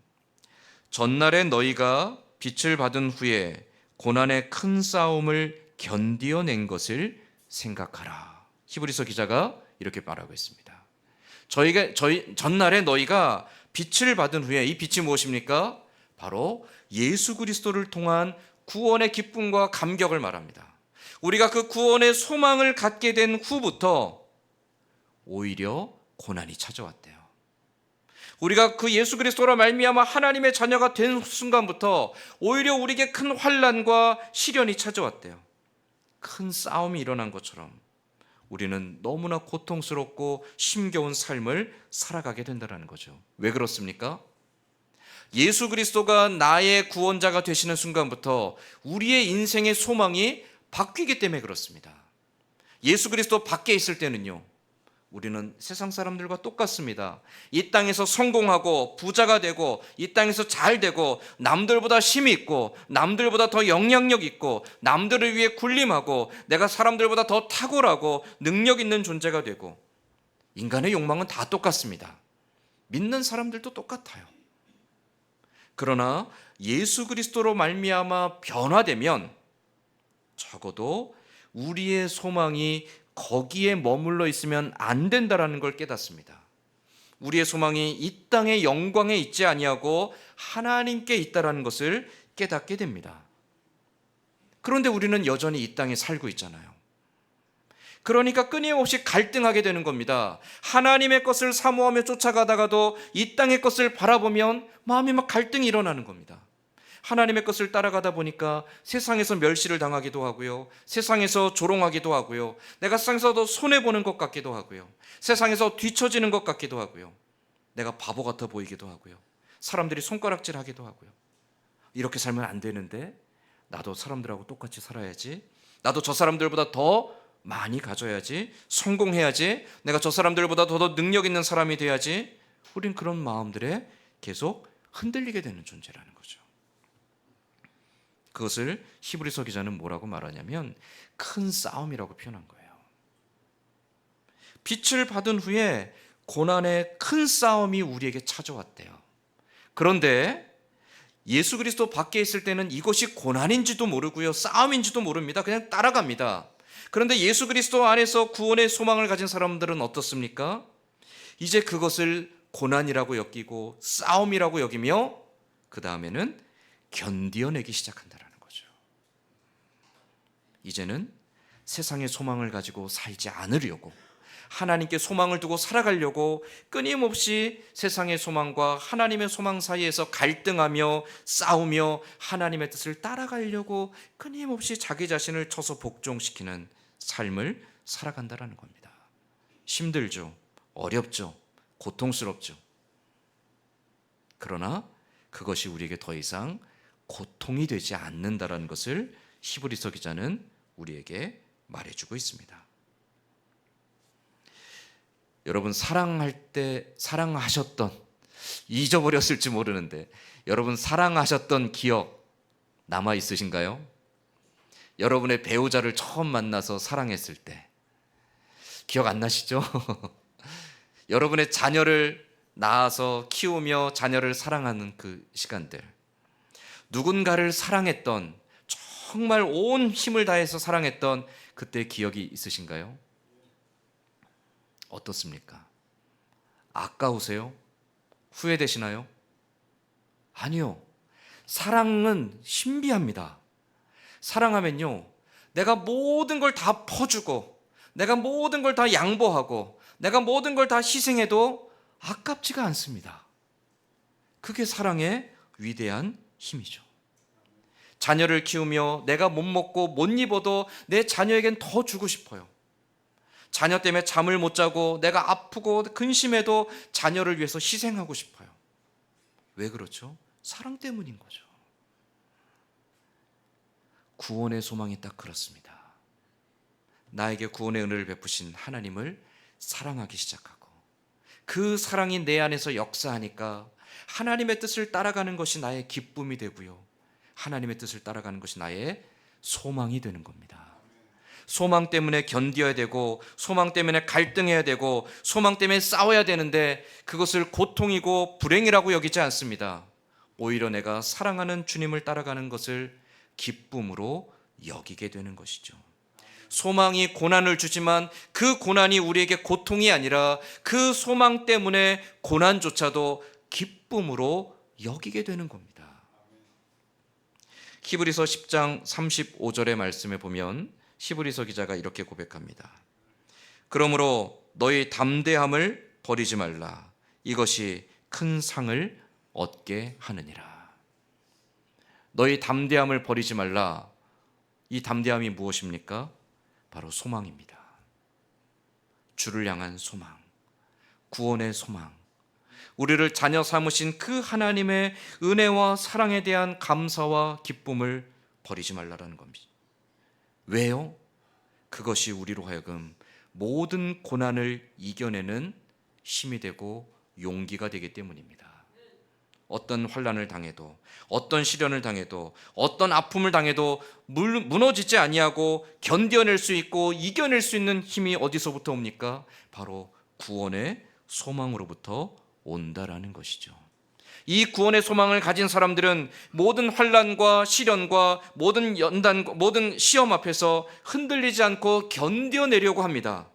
B: 전날에 너희가 빛을 받은 후에 고난의 큰 싸움을 견디어낸 것을 생각하라. 히브리서 기자가 이렇게 말하고 있습니다. 전날에 너희가 빛을 받은 후에, 이 빛이 무엇입니까? 바로 예수 그리스도를 통한 구원의 기쁨과 감격을 말합니다. 우리가 그 구원의 소망을 갖게 된 후부터 오히려 고난이 찾아왔대요. 우리가 그 예수 그리스도로 말미암아 하나님의 자녀가 된 순간부터 오히려 우리에게 큰 환난과 시련이 찾아왔대요. 큰 싸움이 일어난 것처럼 우리는 너무나 고통스럽고 힘겨운 삶을 살아가게 된다는 거죠. 왜 그렇습니까? 예수 그리스도가 나의 구원자가 되시는 순간부터 우리의 인생의 소망이 바뀌기 때문에 그렇습니다. 예수 그리스도 밖에 있을 때는요, 우리는 세상 사람들과 똑같습니다. 이 땅에서 성공하고 부자가 되고 이 땅에서 잘 되고 남들보다 힘이 있고 남들보다 더 영향력 있고 남들을 위해 군림하고 내가 사람들보다 더 탁월하고 능력 있는 존재가 되고, 인간의 욕망은 다 똑같습니다. 믿는 사람들도 똑같아요. 그러나 예수 그리스도로 말미암아 변화되면 적어도 우리의 소망이 거기에 머물러 있으면 안 된다라는 걸 깨닫습니다. 우리의 소망이 이 땅의 영광에 있지 아니하고 하나님께 있다라는 것을 깨닫게 됩니다. 그런데 우리는 여전히 이 땅에 살고 있잖아요. 그러니까 끊임없이 갈등하게 되는 겁니다. 하나님의 것을 사모하며 쫓아가다가도 이 땅의 것을 바라보면 마음이 막 갈등이 일어나는 겁니다. 하나님의 것을 따라가다 보니까 세상에서 멸시를 당하기도 하고요, 세상에서 조롱하기도 하고요, 내가 세상에서도 손해보는 것 같기도 하고요, 세상에서 뒤처지는 것 같기도 하고요, 내가 바보 같아 보이기도 하고요, 사람들이 손가락질 하기도 하고요. 이렇게 살면 안 되는데, 나도 사람들하고 똑같이 살아야지, 나도 저 사람들보다 더 많이 가져야지, 성공해야지, 내가 저 사람들보다 더 능력 있는 사람이 돼야지. 우린 그런 마음들에 계속 흔들리게 되는 존재라는 거죠. 그것을 히브리서 기자는 뭐라고 말하냐면 큰 싸움이라고 표현한 거예요. 빛을 받은 후에 고난의 큰 싸움이 우리에게 찾아왔대요. 그런데 예수 그리스도 밖에 있을 때는 이것이 고난인지도 모르고요, 싸움인지도 모릅니다. 그냥 따라갑니다. 그런데 예수 그리스도 안에서 구원의 소망을 가진 사람들은 어떻습니까? 이제 그것을 고난이라고 여기고 싸움이라고 여기며 그 다음에는 견디어내기 시작한다라는 거죠. 이제는 세상의 소망을 가지고 살지 않으려고, 하나님께 소망을 두고 살아가려고 끊임없이 세상의 소망과 하나님의 소망 사이에서 갈등하며 싸우며 하나님의 뜻을 따라가려고 끊임없이 자기 자신을 쳐서 복종시키는 삶을 살아간다라는 겁니다. 힘들죠, 어렵죠, 고통스럽죠. 그러나 그것이 우리에게 더 이상 고통이 되지 않는다라는 것을 히브리서 기자는 우리에게 말해주고 있습니다. 여러분, 사랑할 때 사랑하셨던, 잊어버렸을지 모르는데 여러분 사랑하셨던 기억 남아 있으신가요? 여러분의 배우자를 처음 만나서 사랑했을 때 기억 안 나시죠? 여러분의 자녀를 낳아서 키우며 자녀를 사랑하는 그 시간들, 누군가를 사랑했던, 정말 온 힘을 다해서 사랑했던 그때 기억이 있으신가요? 어떻습니까? 아까우세요? 후회되시나요? 아니요. 사랑은 신비합니다. 사랑하면요, 내가 모든 걸 다 퍼주고 내가 모든 걸 다 양보하고 내가 모든 걸 다 희생해도 아깝지가 않습니다. 그게 사랑의 위대한 힘이죠. 자녀를 키우며 내가 못 먹고 못 입어도 내 자녀에겐 더 주고 싶어요. 자녀 때문에 잠을 못 자고 내가 아프고 근심해도 자녀를 위해서 희생하고 싶어요. 왜 그렇죠? 사랑 때문인 거죠. 구원의 소망이 딱 그렇습니다. 나에게 구원의 은혜를 베푸신 하나님을 사랑하기 시작하고 그 사랑이 내 안에서 역사하니까 하나님의 뜻을 따라가는 것이 나의 기쁨이 되고요, 하나님의 뜻을 따라가는 것이 나의 소망이 되는 겁니다. 소망 때문에 견뎌야 되고, 소망 때문에 갈등해야 되고, 소망 때문에 싸워야 되는데 그것을 고통이고 불행이라고 여기지 않습니다. 오히려 내가 사랑하는 주님을 따라가는 것을 기쁨으로 여기게 되는 것이죠. 소망이 고난을 주지만 그 고난이 우리에게 고통이 아니라 그 소망 때문에 고난조차도 기쁨으로 여기게 되는 겁니다. 히브리서 10장 35절의 말씀에 보면 히브리서 기자가 이렇게 고백합니다. 그러므로 너희 담대함을 버리지 말라. 이것이 큰 상을 얻게 하느니라. 너희 담대함을 버리지 말라. 이 담대함이 무엇입니까? 바로 소망입니다. 주를 향한 소망, 구원의 소망, 우리를 자녀 삼으신 그 하나님의 은혜와 사랑에 대한 감사와 기쁨을 버리지 말라는 겁니다. 왜요? 그것이 우리로 하여금 모든 고난을 이겨내는 힘이 되고 용기가 되기 때문입니다. 어떤 환난을 당해도, 어떤 시련을 당해도, 어떤 아픔을 당해도 무너지지 아니하고 견뎌낼 수 있고 이겨낼 수 있는 힘이 어디서부터 옵니까? 바로 구원의 소망으로부터 온다라는 것이죠. 이 구원의 소망을 가진 사람들은 모든 환난과 시련과 모든 연단, 모든 시험 앞에서 흔들리지 않고 견뎌내려고 합니다.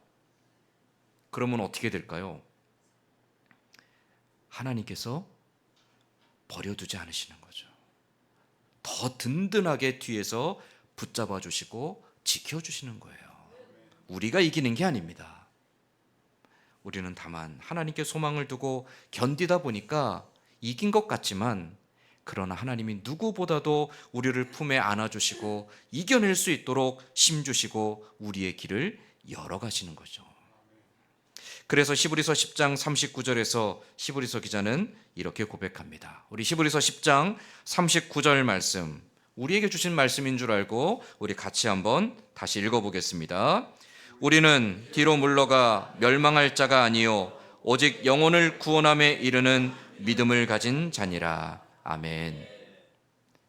B: 그러면 어떻게 될까요? 하나님께서 버려두지 않으시는 거죠. 더 든든하게 뒤에서 붙잡아 주시고 지켜주시는 거예요. 우리가 이기는 게 아닙니다. 우리는 다만 하나님께 소망을 두고 견디다 보니까 이긴 것 같지만, 그러나 하나님이 누구보다도 우리를 품에 안아주시고 이겨낼 수 있도록 힘주시고 우리의 길을 열어가시는 거죠. 그래서 히브리서 10장 39절에서 히브리서 기자는 이렇게 고백합니다. 우리 히브리서 10장 39절 말씀, 우리에게 주신 말씀인 줄 알고 우리 같이 한번 다시 읽어보겠습니다. 우리는 뒤로 물러가 멸망할 자가 아니요 오직 영혼을 구원함에 이르는 믿음을 가진 자니라. 아멘.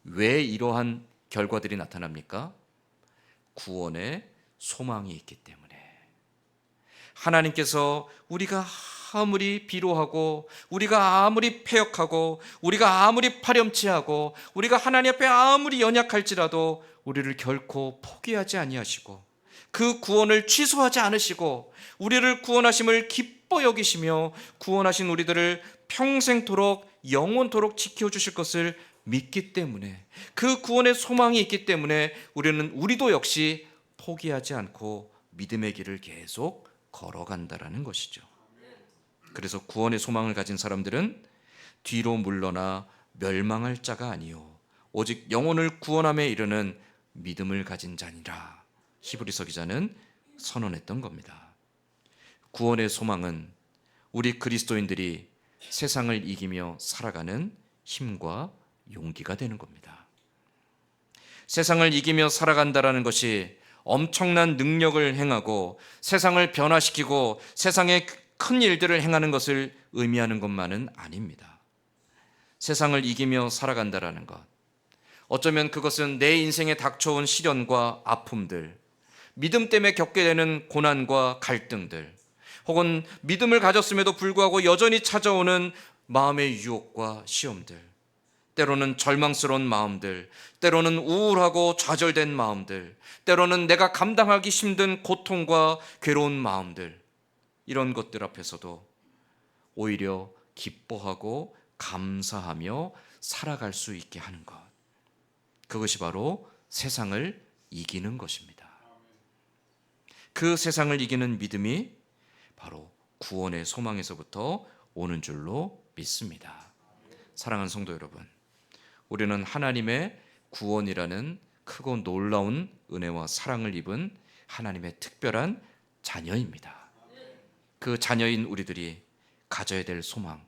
B: 왜 이러한 결과들이 나타납니까? 구원의 소망이 있기 때문에. 하나님께서 우리가 아무리 비로하고, 우리가 아무리 패역하고, 우리가 아무리 파렴치하고, 우리가 하나님 앞에 아무리 연약할지라도 우리를 결코 포기하지 아니하시고 그 구원을 취소하지 않으시고 우리를 구원하심을 기뻐 여기시며 구원하신 우리들을 평생토록 영원토록 지켜주실 것을 믿기 때문에, 그 구원의 소망이 있기 때문에 우리도 역시 포기하지 않고 믿음의 길을 계속 걸어간다라는 것이죠. 그래서 구원의 소망을 가진 사람들은 뒤로 물러나 멸망할 자가 아니요 오직 영혼을 구원함에 이르는 믿음을 가진 자니라. 히브리서 기자는 선언했던 겁니다. 구원의 소망은 우리 그리스도인들이 세상을 이기며 살아가는 힘과 용기가 되는 겁니다. 세상을 이기며 살아간다라는 것이 엄청난 능력을 행하고 세상을 변화시키고 세상에 큰 일들을 행하는 것을 의미하는 것만은 아닙니다. 세상을 이기며 살아간다라는 것, 어쩌면 그것은 내 인생에 닥쳐온 시련과 아픔들, 믿음 때문에 겪게 되는 고난과 갈등들, 혹은 믿음을 가졌음에도 불구하고 여전히 찾아오는 마음의 유혹과 시험들, 때로는 절망스러운 마음들, 때로는 우울하고 좌절된 마음들, 때로는 내가 감당하기 힘든 고통과 괴로운 마음들, 이런 것들 앞에서도 오히려 기뻐하고 감사하며 살아갈 수 있게 하는 것, 그것이 바로 세상을 이기는 것입니다. 그 세상을 이기는 믿음이 바로 구원의 소망에서부터 오는 줄로 믿습니다. 사랑하는 성도 여러분, 우리는 하나님의 구원이라는 크고 놀라운 은혜와 사랑을 입은 하나님의 특별한 자녀입니다. 그 자녀인 우리들이 가져야 될 소망,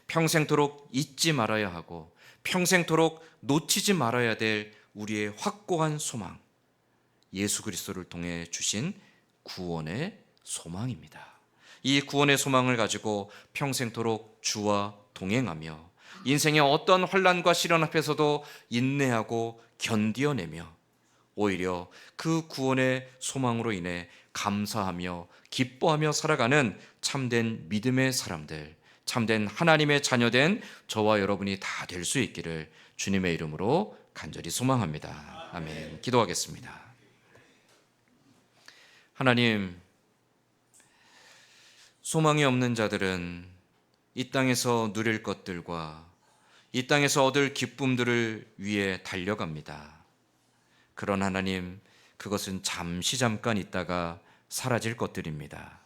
B: 평생토록 잊지 말아야 하고 평생토록 놓치지 말아야 될 우리의 확고한 소망, 예수 그리스도를 통해 주신 구원의 소망입니다. 이 구원의 소망을 가지고 평생토록 주와 동행하며 인생의 어떤 환난과 시련 앞에서도 인내하고 견디어내며 오히려 그 구원의 소망으로 인해 감사하며 기뻐하며 살아가는 참된 믿음의 사람들, 참된 하나님의 자녀된 저와 여러분이 다 될 수 있기를 주님의 이름으로 간절히 소망합니다. 아멘. 기도하겠습니다. 하나님, 소망이 없는 자들은 이 땅에서 누릴 것들과 이 땅에서 얻을 기쁨들을 위해 달려갑니다. 그런 하나님, 그것은 잠깐 있다가 사라질 것들입니다.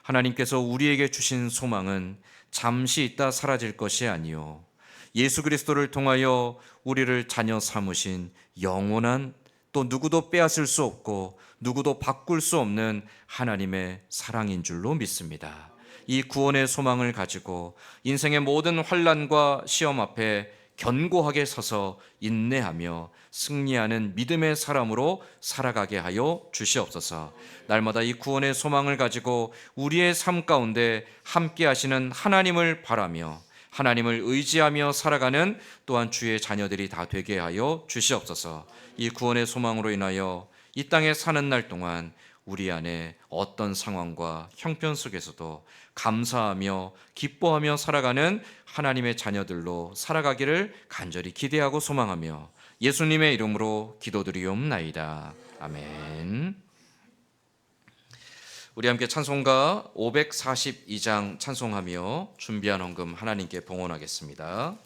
B: 하나님께서 우리에게 주신 소망은 잠시 있다 사라질 것이 아니요 예수 그리스도를 통하여 우리를 자녀 삼으신 영원한, 또 누구도 빼앗을 수 없고 누구도 바꿀 수 없는 하나님의 사랑인 줄로 믿습니다. 이 구원의 소망을 가지고 인생의 모든 환난과 시험 앞에 견고하게 서서 인내하며 승리하는 믿음의 사람으로 살아가게 하여 주시옵소서. 날마다 이 구원의 소망을 가지고 우리의 삶 가운데 함께 하시는 하나님을 바라며 하나님을 의지하며 살아가는 또한 주의 자녀들이 다 되게 하여 주시옵소서. 이 구원의 소망으로 인하여 이 땅에 사는 날 동안 우리 안에 어떤 상황과 형편 속에서도 감사하며 기뻐하며 살아가는 하나님의 자녀들로 살아가기를 간절히 기대하고 소망하며 예수님의 이름으로 기도드리옵나이다. 아멘. 우리 함께 찬송가 542장 찬송하며 준비한 헌금 하나님께 봉헌하겠습니다.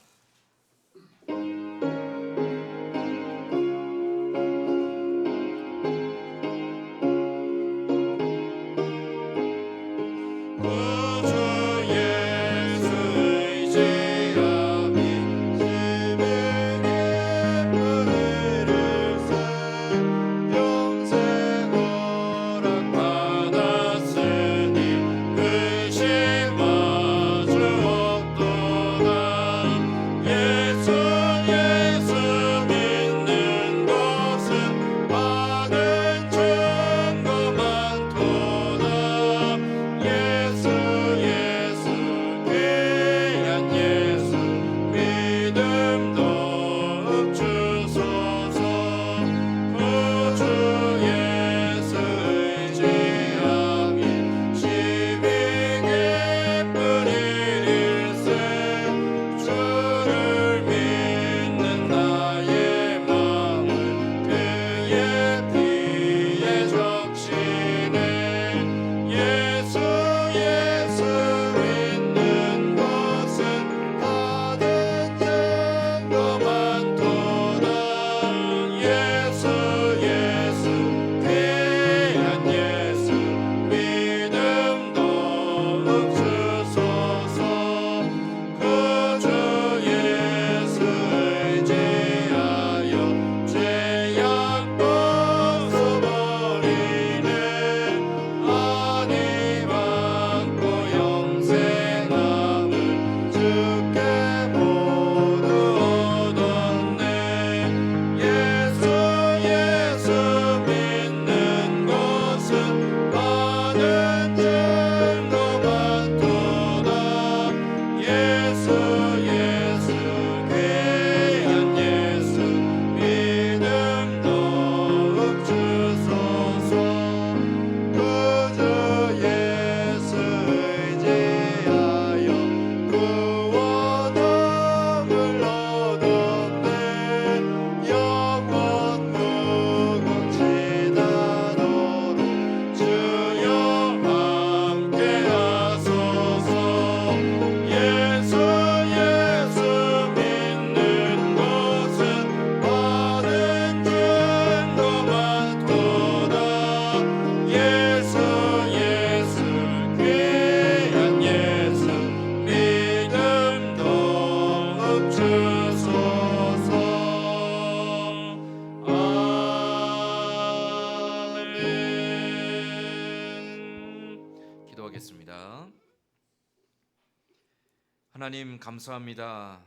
B: 하나님 감사합니다.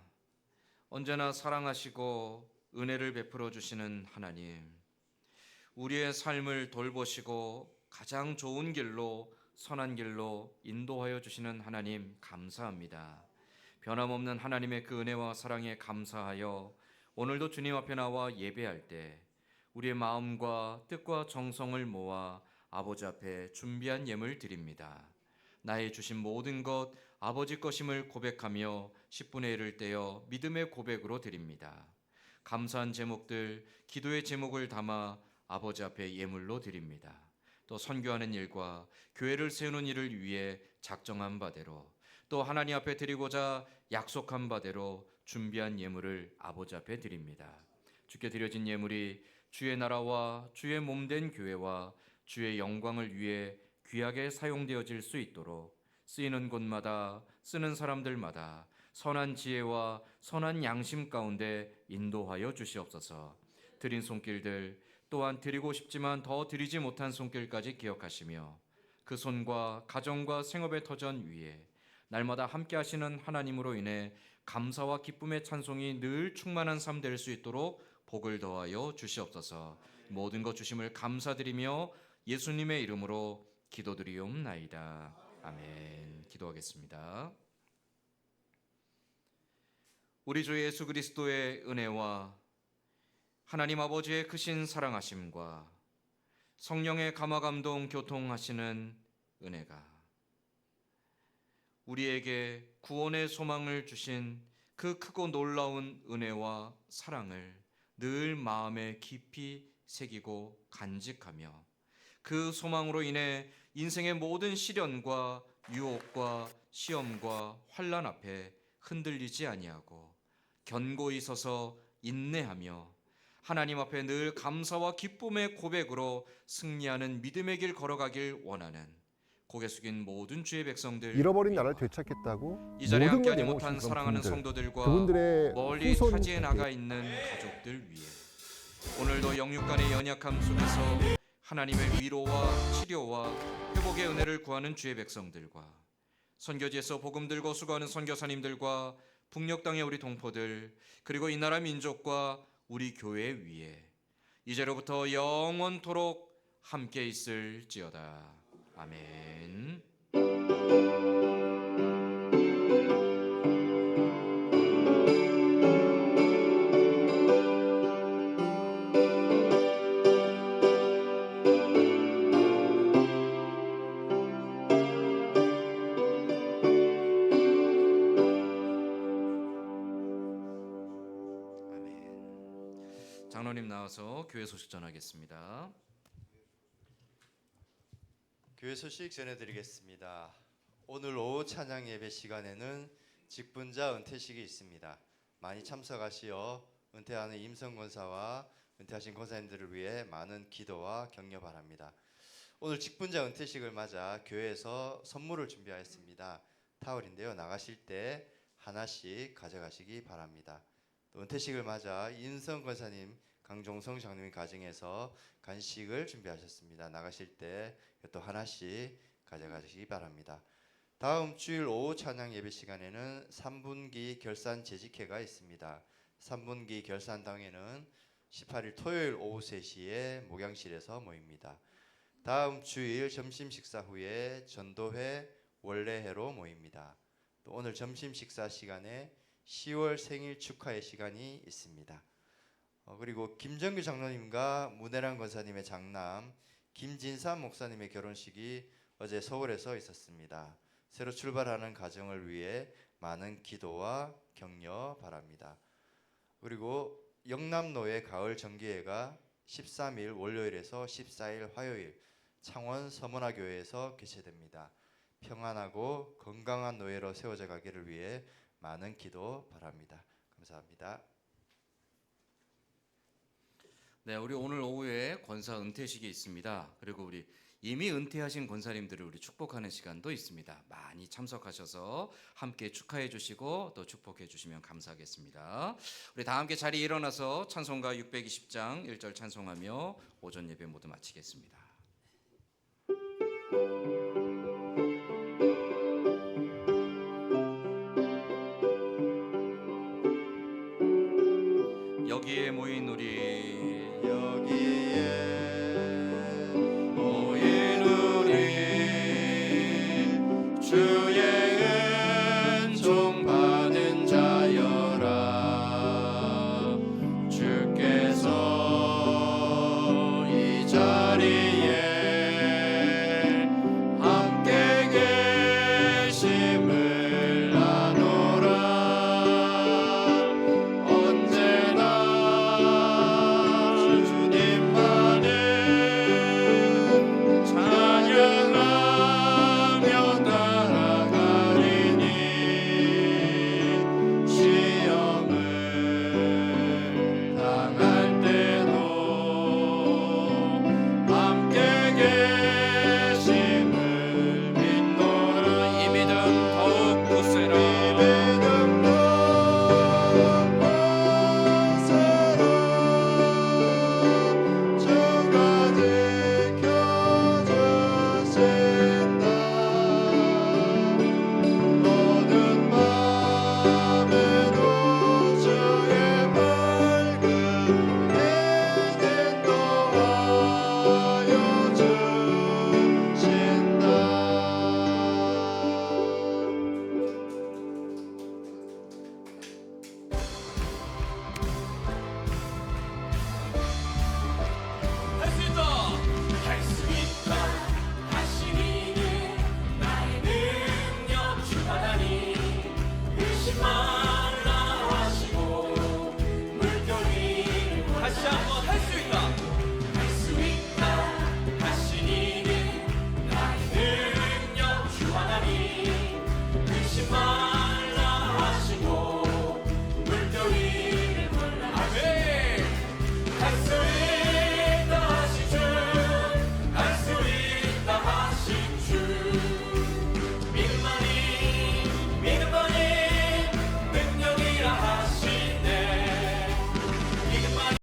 B: 언제나 사랑하시고 은혜를 베풀어 주시는 하나님, 우리의 삶을 돌보시고 가장 좋은 길로, 선한 길로 인도하여 주시는 하나님 감사합니다. 변함없는 하나님의 그 은혜와 사랑에 감사하여 오늘도 주님 앞에 나와 예배할 때 우리의 마음과 뜻과 정성을 모아 아버지 앞에 준비한 예물 드립니다. 나의 주신 모든 것 아버지 것임을 고백하며 10분의 1을 떼어 믿음의 고백으로 드립니다. 감사한 제목들, 기도의 제목을 담아 아버지 앞에 예물로 드립니다. 또 선교하는 일과 교회를 세우는 일을 위해 작정한 바대로, 또 하나님 앞에 드리고자 약속한 바대로 준비한 예물을 아버지 앞에 드립니다. 주께 드려진 예물이 주의 나라와 주의 몸된 교회와 주의 영광을 위해 귀하게 사용되어질 수 있도록 쓰이는 곳마다, 쓰는 사람들마다 선한 지혜와 선한 양심 가운데 인도하여 주시옵소서. 드린 손길들, 또한 드리고 싶지만 더 드리지 못한 손길까지 기억하시며 그 손과 가정과 생업의 터전 위에 날마다 함께 하시는 하나님으로 인해 감사와 기쁨의 찬송이 늘 충만한 삶 될 수 있도록 복을 더하여 주시옵소서. 모든 것 주심을 감사드리며 예수님의 이름으로 기도드리옵나이다. 아멘. 기도하겠습니다. 우리 주 예수 그리스도의 은혜와 하나님 아버지의 크신 사랑하심과 성령의 감화감동 교통하시는 은혜가 우리에게 구원의 소망을 주신 그 크고 놀라운 은혜와 사랑을 늘 마음에 깊이 새기고 간직하며 그 소망으로 인해 인생의 모든 시련과 유혹과 시험과 환난 앞에 흔들리지 아니하고 견고히 서서 인내하며 하나님 앞에 늘 감사와 기쁨의 고백으로 승리하는 믿음의 길 걸어가길 원하는 고개 숙인 모든 주의 백성들,
D: 잃어버린 나라를 되찾겠다고
B: 이 자리에
D: 모든 걸
B: 함께하지 못한
D: 내놓으신
B: 사랑하는
D: 그런 분들,
B: 성도들과
D: 그분들의
B: 멀리
D: 후손
B: 타지에 나가 있는 가족들 위해 오늘도 영육간의 연약함 속에서 하나님의 위로와 치료와 회복의 은혜를 구하는 주의 백성들과 선교지에서 복음 들고 수고하는 선교사님들과 북녘 땅의 우리 동포들, 그리고 이 나라 민족과 우리 교회 위에 이제로부터 영원토록 함께 있을지어다. 아멘. 장로님 나와서 교회 소식 전하겠습니다.
A: 교회 소식 전해드리겠습니다. 오늘 오후 찬양 예배 시간에는 직분자 은퇴식이 있습니다. 많이 참석하시어 은퇴하는 임성 권사와 은퇴하신 권사님들을 위해 많은 기도와 격려 바랍니다. 오늘 직분자 은퇴식을 맞아 교회에서 선물을 준비하였습니다. 타월인데요. 나가실 때 하나씩 가져가시기 바랍니다. 또 은퇴식을 맞아 임성 권사님, 강종성 장로님 가정에서 간식을 준비하셨습니다. 나가실 때 또 하나씩 가져가시기 바랍니다. 다음 주일 오후 찬양 예배 시간에는 3분기 결산 재직회가 있습니다. 3분기 결산당회는 18일 토요일 오후 3시에 목양실에서 모입니다. 다음 주일 점심 식사 후에 전도회 원래회로 모입니다. 또 오늘 점심 식사 시간에 10월 생일 축하의 시간이 있습니다. 그리고 김정규 장로님과 문혜란 권사님의 장남 김진삼 목사님의 결혼식이 어제 서울에서 있었습니다. 새로 출발하는 가정을 위해 많은 기도와 격려 바랍니다. 그리고 영남노회 가을 정기회가 13일 월요일에서 14일 화요일 창원 서문화교회에서 개최됩니다. 평안하고 건강한 노회로 세워져 가기를 위해 많은 기도 바랍니다. 감사합니다.
B: 네, 우리 오늘 오후에 권사 은퇴식이 있습니다. 그리고 우리 이미 은퇴하신 권사님들을 우리 축복하는 시간도 있습니다. 많이 참석하셔서 함께 축하해 주시고 또 축복해 주시면 감사하겠습니다. 우리 다 함께 자리에 일어나서 찬송가 620장 1절 찬송하며 오전 예배 모두 마치겠습니다. 여기에 모인 우리
A: 여기에